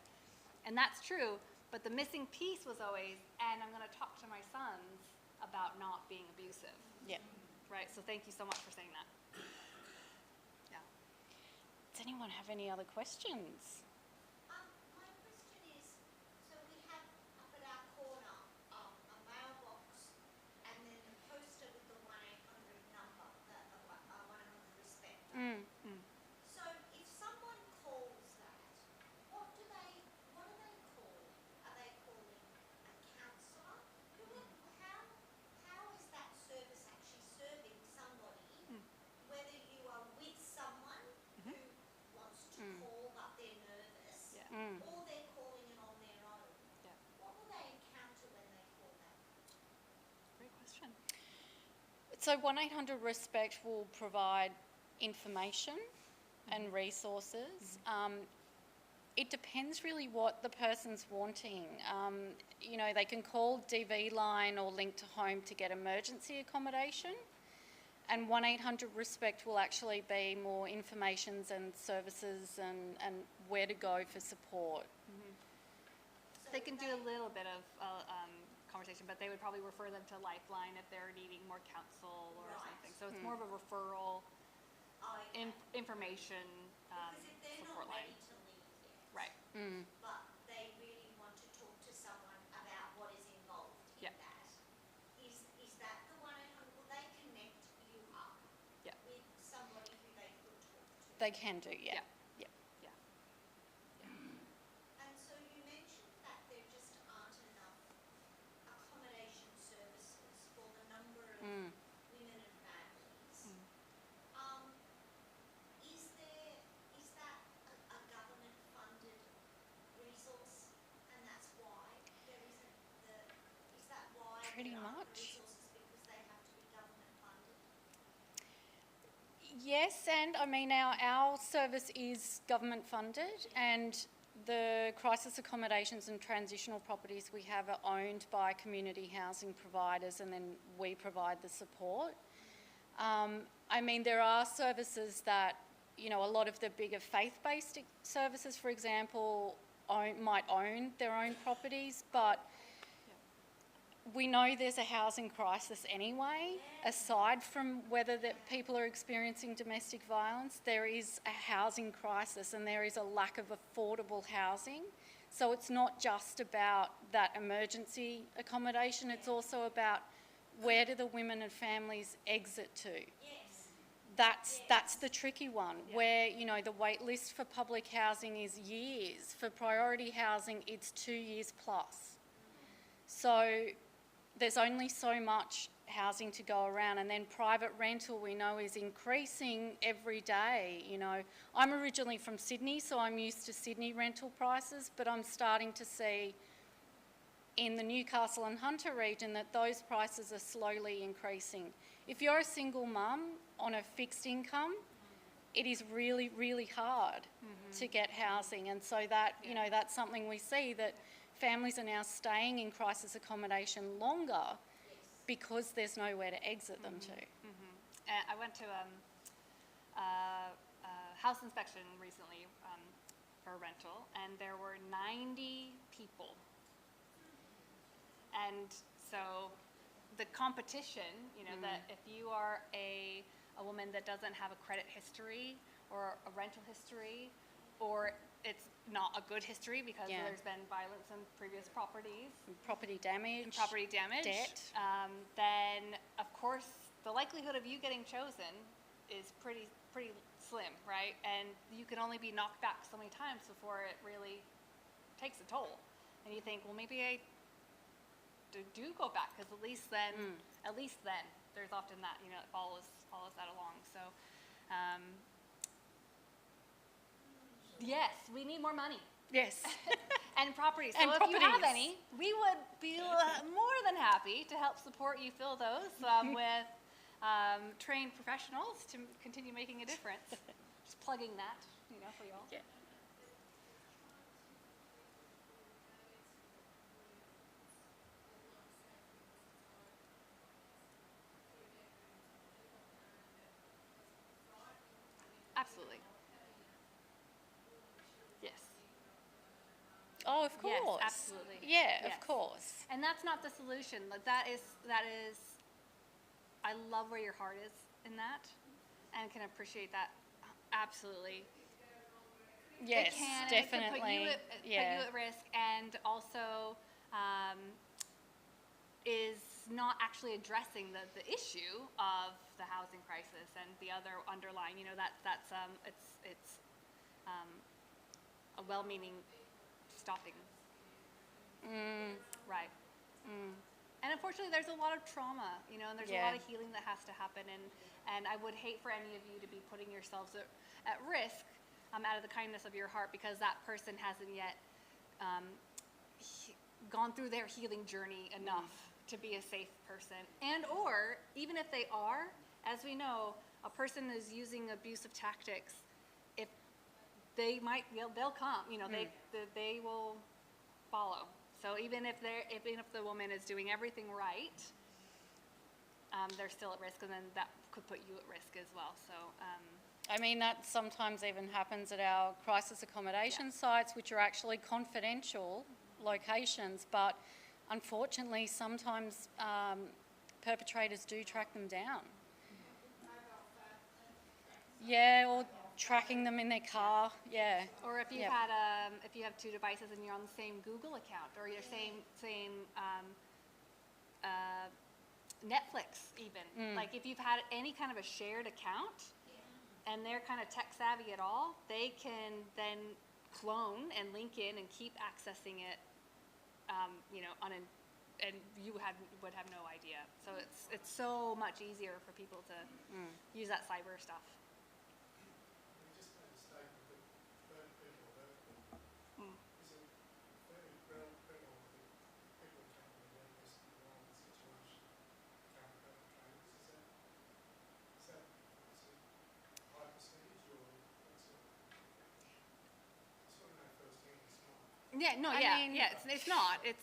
And that's true, but the missing piece was always, and I'm going to talk to my sons about not being abusive. Yeah. Right, so thank you so much for saying that. Yeah. Does anyone have any other questions? My question is, so we have up at our corner a mailbox and then the poster with the 1-800 number, the 1-800 respect. So if someone calls that, what do they call? Are they calling a counsellor? How is that service actually serving somebody, whether you are with someone who wants to call but they're nervous, or they're calling it on their own? Yeah. What will they encounter when they call that? Great question. So 1-800 Respect will provide information and resources. It depends really what the person's wanting. They can call DV line or link to home to get emergency accommodation, and 1-800 Respect will actually be more informations and services and where to go for support. They can do a little bit of conversation, but they would probably refer them to Lifeline if they're needing more counsel or something. So it's more of a referral, information Because if they're support not line. ready to leave yet, Right. but they really want to talk to someone about what is involved in Yeah. that, is that the 1-800? Will they connect you up Yeah. with somebody who they could talk to? They can do, yeah. Yeah. And so you mentioned that there just aren't enough accommodation services for the number of women and families. Is that a government funded resource, and that's why there isn't is that why Pretty there aren't the much. resources, because they have to be government funded? Yes, and our service is government funded, and the crisis accommodations and transitional properties we have are owned by community housing providers, and then we provide the support. There are services that, a lot of the bigger faith-based services, for example, might own their own properties, but we know there's a housing crisis anyway. Aside from whether that people are experiencing domestic violence, there is a housing crisis and there is a lack of affordable housing. So it's not just about that emergency accommodation, it's also about where do the women and families exit to. Yes. That's the tricky one, where, the wait list for public housing is years. For priority housing, it's 2 years plus. So there's only so much housing to go around, and then private rental we know is increasing every day. I'm originally from Sydney, so I'm used to Sydney rental prices, but I'm starting to see in the Newcastle and Hunter region that those prices are slowly increasing. If you're a single mum on a fixed income, it is really, really hard to get housing. And so that, you know, that's something we see, that families are now staying in crisis accommodation longer because there's nowhere to exit them to. I went to a house inspection recently for a rental, and there were 90 people. And so the competition, you know, that if you are a woman that doesn't have a credit history or a rental history, or it's not a good history because there's been violence in previous properties, Property damage. Debt. Then of course the likelihood of you getting chosen is pretty slim, right? And you can only be knocked back so many times before it really takes a toll. And you think, well, maybe I do go back, because at least then there's often that, you know, it follows that along. So yes, we need more money. Yes. And properties. So And if you have properties. any, we would be more than happy to help support you fill those with trained professionals to continue making a difference. Just plugging that, you know, for y'all. Yeah. Absolutely. Yes. Oh, of course. Yes, absolutely. Yeah, Yes. of course. And that's not the solution. Like that is, I love where your heart is in that, and can appreciate that. Absolutely. Yes, It can, definitely. And it can put you at risk, and also is not actually addressing the issue of the housing crisis and the other underlying. You know, that's it's a well-meaning stopping. Right. And unfortunately, there's a lot of trauma, you know, and there's a lot of healing that has to happen. And I would hate for any of you to be putting yourselves at risk out of the kindness of your heart, because that person hasn't yet gone through their healing journey enough to be a safe person. And or even if they are, as we know, a person is using abusive tactics. If they might, they'll come, you know, they will follow. So even if the woman is doing everything right, they're still at risk, and then that could put you at risk as well. So I mean, that sometimes even happens at our crisis accommodation sites, which are actually confidential locations, but unfortunately sometimes perpetrators do track them down. Yeah, or tracking them in their car, or if you had if you have two devices and you're on the same Google account, or your same Netflix even. Like if you've had any kind of a shared account and they're kind of tech savvy at all, they can then clone and link in and keep accessing it, you know, and you would have no idea. So it's so much easier for people to use that cyber stuff. We just made a statement that hurt people hurt people. Is it very critical that people can be in this violent situation can perpetrators? Is that high percentage, or what's it? I sort of know firsthand it's not. Yeah, no, I mean- it's not. What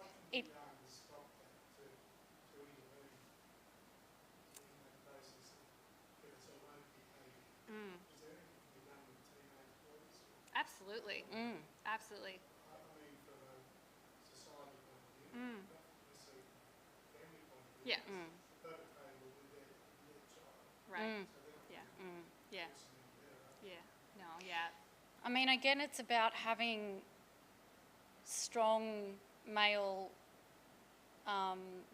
can be done to stop that, to intervene in that process of it's a low behaviour? Is there anything to be done with teenage boys? absolutely. Absolutely. I mean, from a society point of view, not necessarily family point of view. Yeah. The perpetrator will be their child. Right. So they're not Yeah. going to Yeah. listen any better. Yeah. No, yeah. I mean, again, it's about having strong male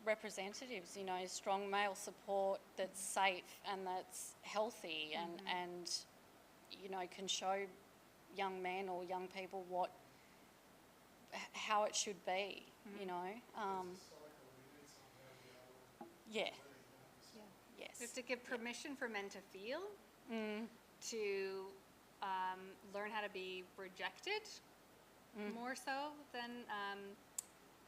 representatives, you know, strong male support that's safe and that's healthy and you know, can show young men or young people how it should be, you know. Yeah. Yes. We have to give permission for men to feel, to learn how to be rejected more so than,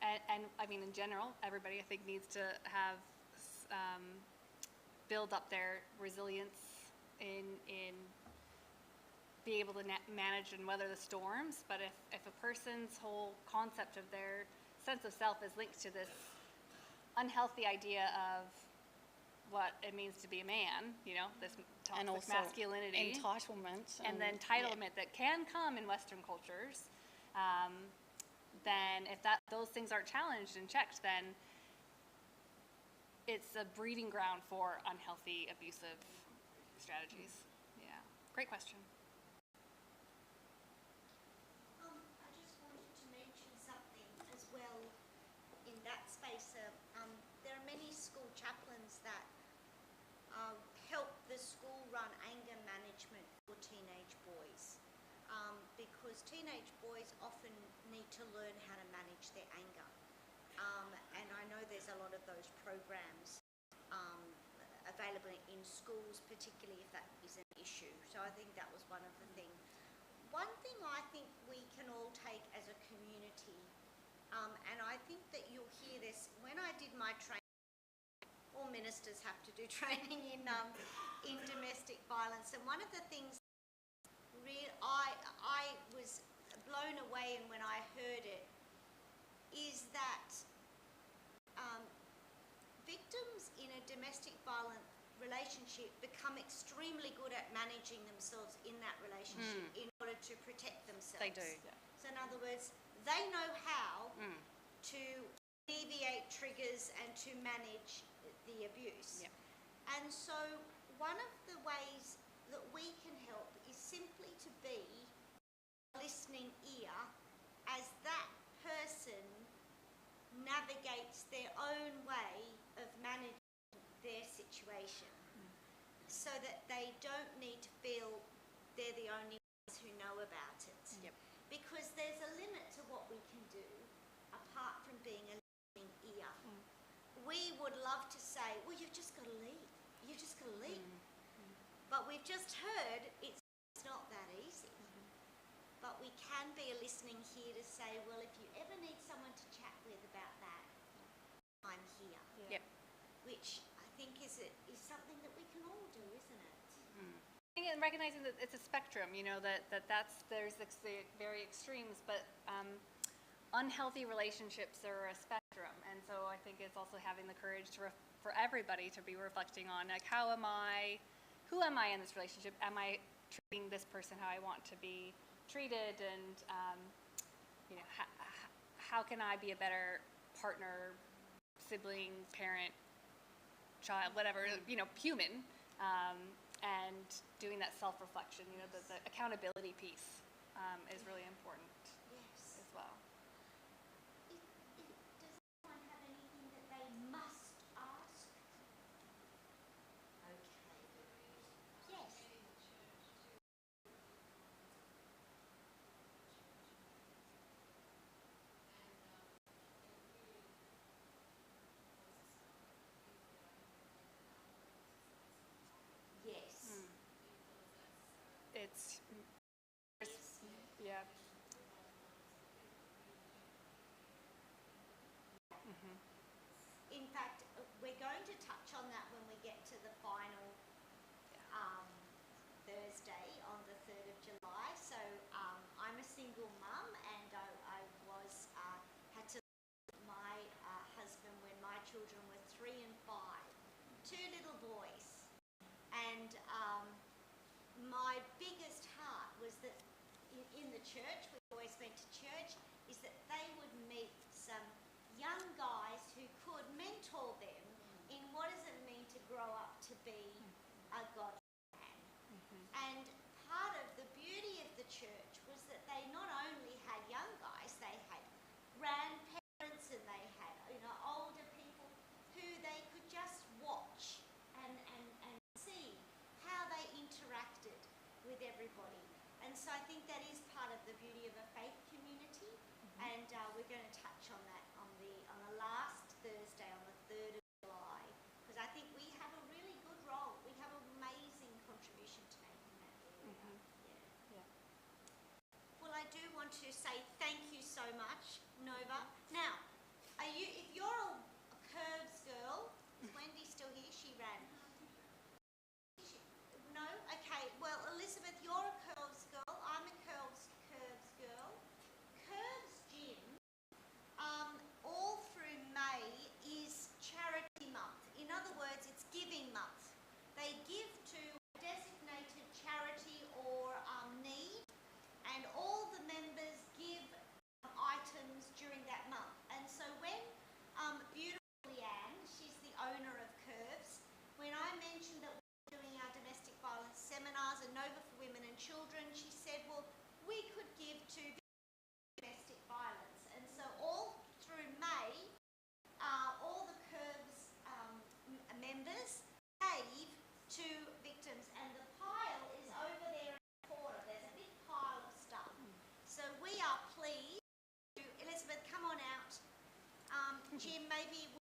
and I mean in general, everybody I think needs to have build up their resilience in be able to manage and weather the storms. But if a person's whole concept of their sense of self is linked to this unhealthy idea of what it means to be a man, you know, this toxic And also masculinity, entitlement. and the entitlement that can come in Western cultures, then if those things aren't challenged and checked, then it's a breeding ground for unhealthy, abusive strategies. Yeah, great question. I just wanted to mention something as well in that space. There are many school chaplains that help the school run anger management for teenage boys, because teenage boys often need to learn how to manage their anger. And I know there's a lot of those programs available in schools, particularly if that is an issue. So I think that was one of the things. One thing I think we can all take as a community, and I think that you'll hear this, when I did my training, all ministers have to do training in domestic violence, and one of the things I was blown away and when I heard it is that victims in a domestic violent relationship become extremely good at managing themselves in that relationship in order to protect themselves. They do. So in other words, they know how to alleviate triggers and to manage the abuse. Yep. And so one of the ways that we can help is simply to be a listening ear as that person navigates their own way of managing their situation, so that they don't need to feel they're the only ones who know about it. Yep. Because there's a limit to what we can do apart from being a listening ear. We would love to say, well, you've just got to leave. You've just got to leave. But we've just heard it's not that easy. But we can be a listening ear to say, well, if you ever need someone to chat with about that, I'm here. Yep. Which I think is something that we can all do, isn't it? And recognizing that it's a spectrum, you know, there's the very extremes, but unhealthy relationships are a spectrum, and so I think it's also having the courage for everybody to be reflecting on, like, who am I in this relationship? Am I treating this person how I want to be treated? And you know, how can I be a better partner, sibling, parent, child, whatever, you know, human, and doing that self-reflection, you know, the accountability piece is really important Yes. as well. Does anyone have anything that they must ask? Okay. Yes. Yes. It's yeah. In fact, we're going to touch on that when we get to the final Thursday on the 3rd of July. So I'm a single mum, and I had to leave my husband when my children were 3 and 5, 2 little boys. And my biggest heart was that in the church, we always went to church, is that they would meet some young guys who could mentor them in what does it mean to grow up to be a godly man. And part of the beauty of the church was that they not only had young guys, they had grandparents, and they had, you know, older people who they could just watch and see how they interacted with everybody. And so I think that is part of the beauty of a faith community, and we're going to touch on that on the last Thursday, on the 3rd of July, because I think we have a really good role. We have an amazing contribution to make in that area. Yeah. Well, I do want to say thank you so much, Nova. Now, if you're a Curves girl, is Wendy still here? She ran.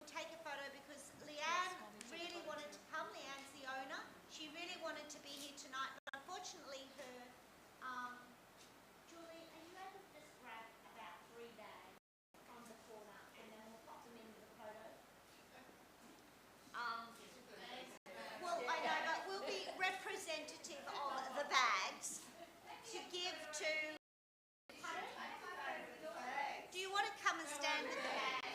take a photo because Leanne really wanted to come. Leanne's the owner. She really wanted to be here tonight, but unfortunately her, Julie, are you able to just grab about 3 bags from the corner and then we'll pop them into the photo? Well, I know, but we'll be representative of the bags to give to... Do you want to come and stand with the bags?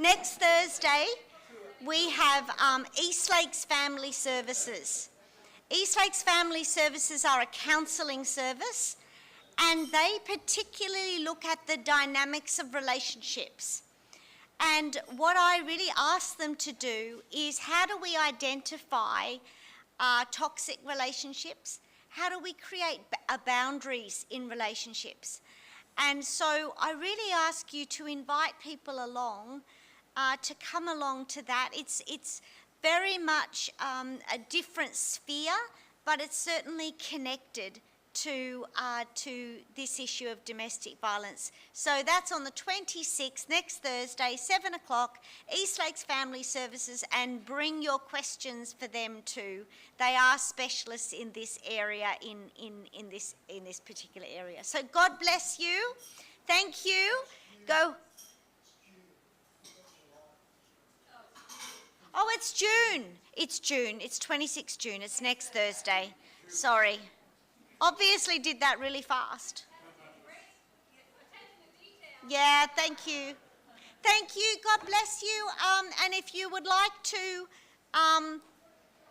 Next Thursday, we have Eastlakes Family Services. Eastlakes Family Services are a counselling service, and they particularly look at the dynamics of relationships. And what I really ask them to do is, how do we identify toxic relationships? How do we create boundaries in relationships? And so I really ask you to invite people along, to come along to that. It's very much a different sphere, but it's certainly connected to this issue of domestic violence. So that's on the 26th, next Thursday, 7 o'clock, Eastlakes Family Services, and bring your questions for them too. They are specialists in this area, in this particular area. So God bless you. Thank you. Go. Oh, it's June. It's June. It's 26 June. It's next Thursday. Sorry. Obviously did that really fast. Yeah, thank you. Thank you. God bless you. And if you would like to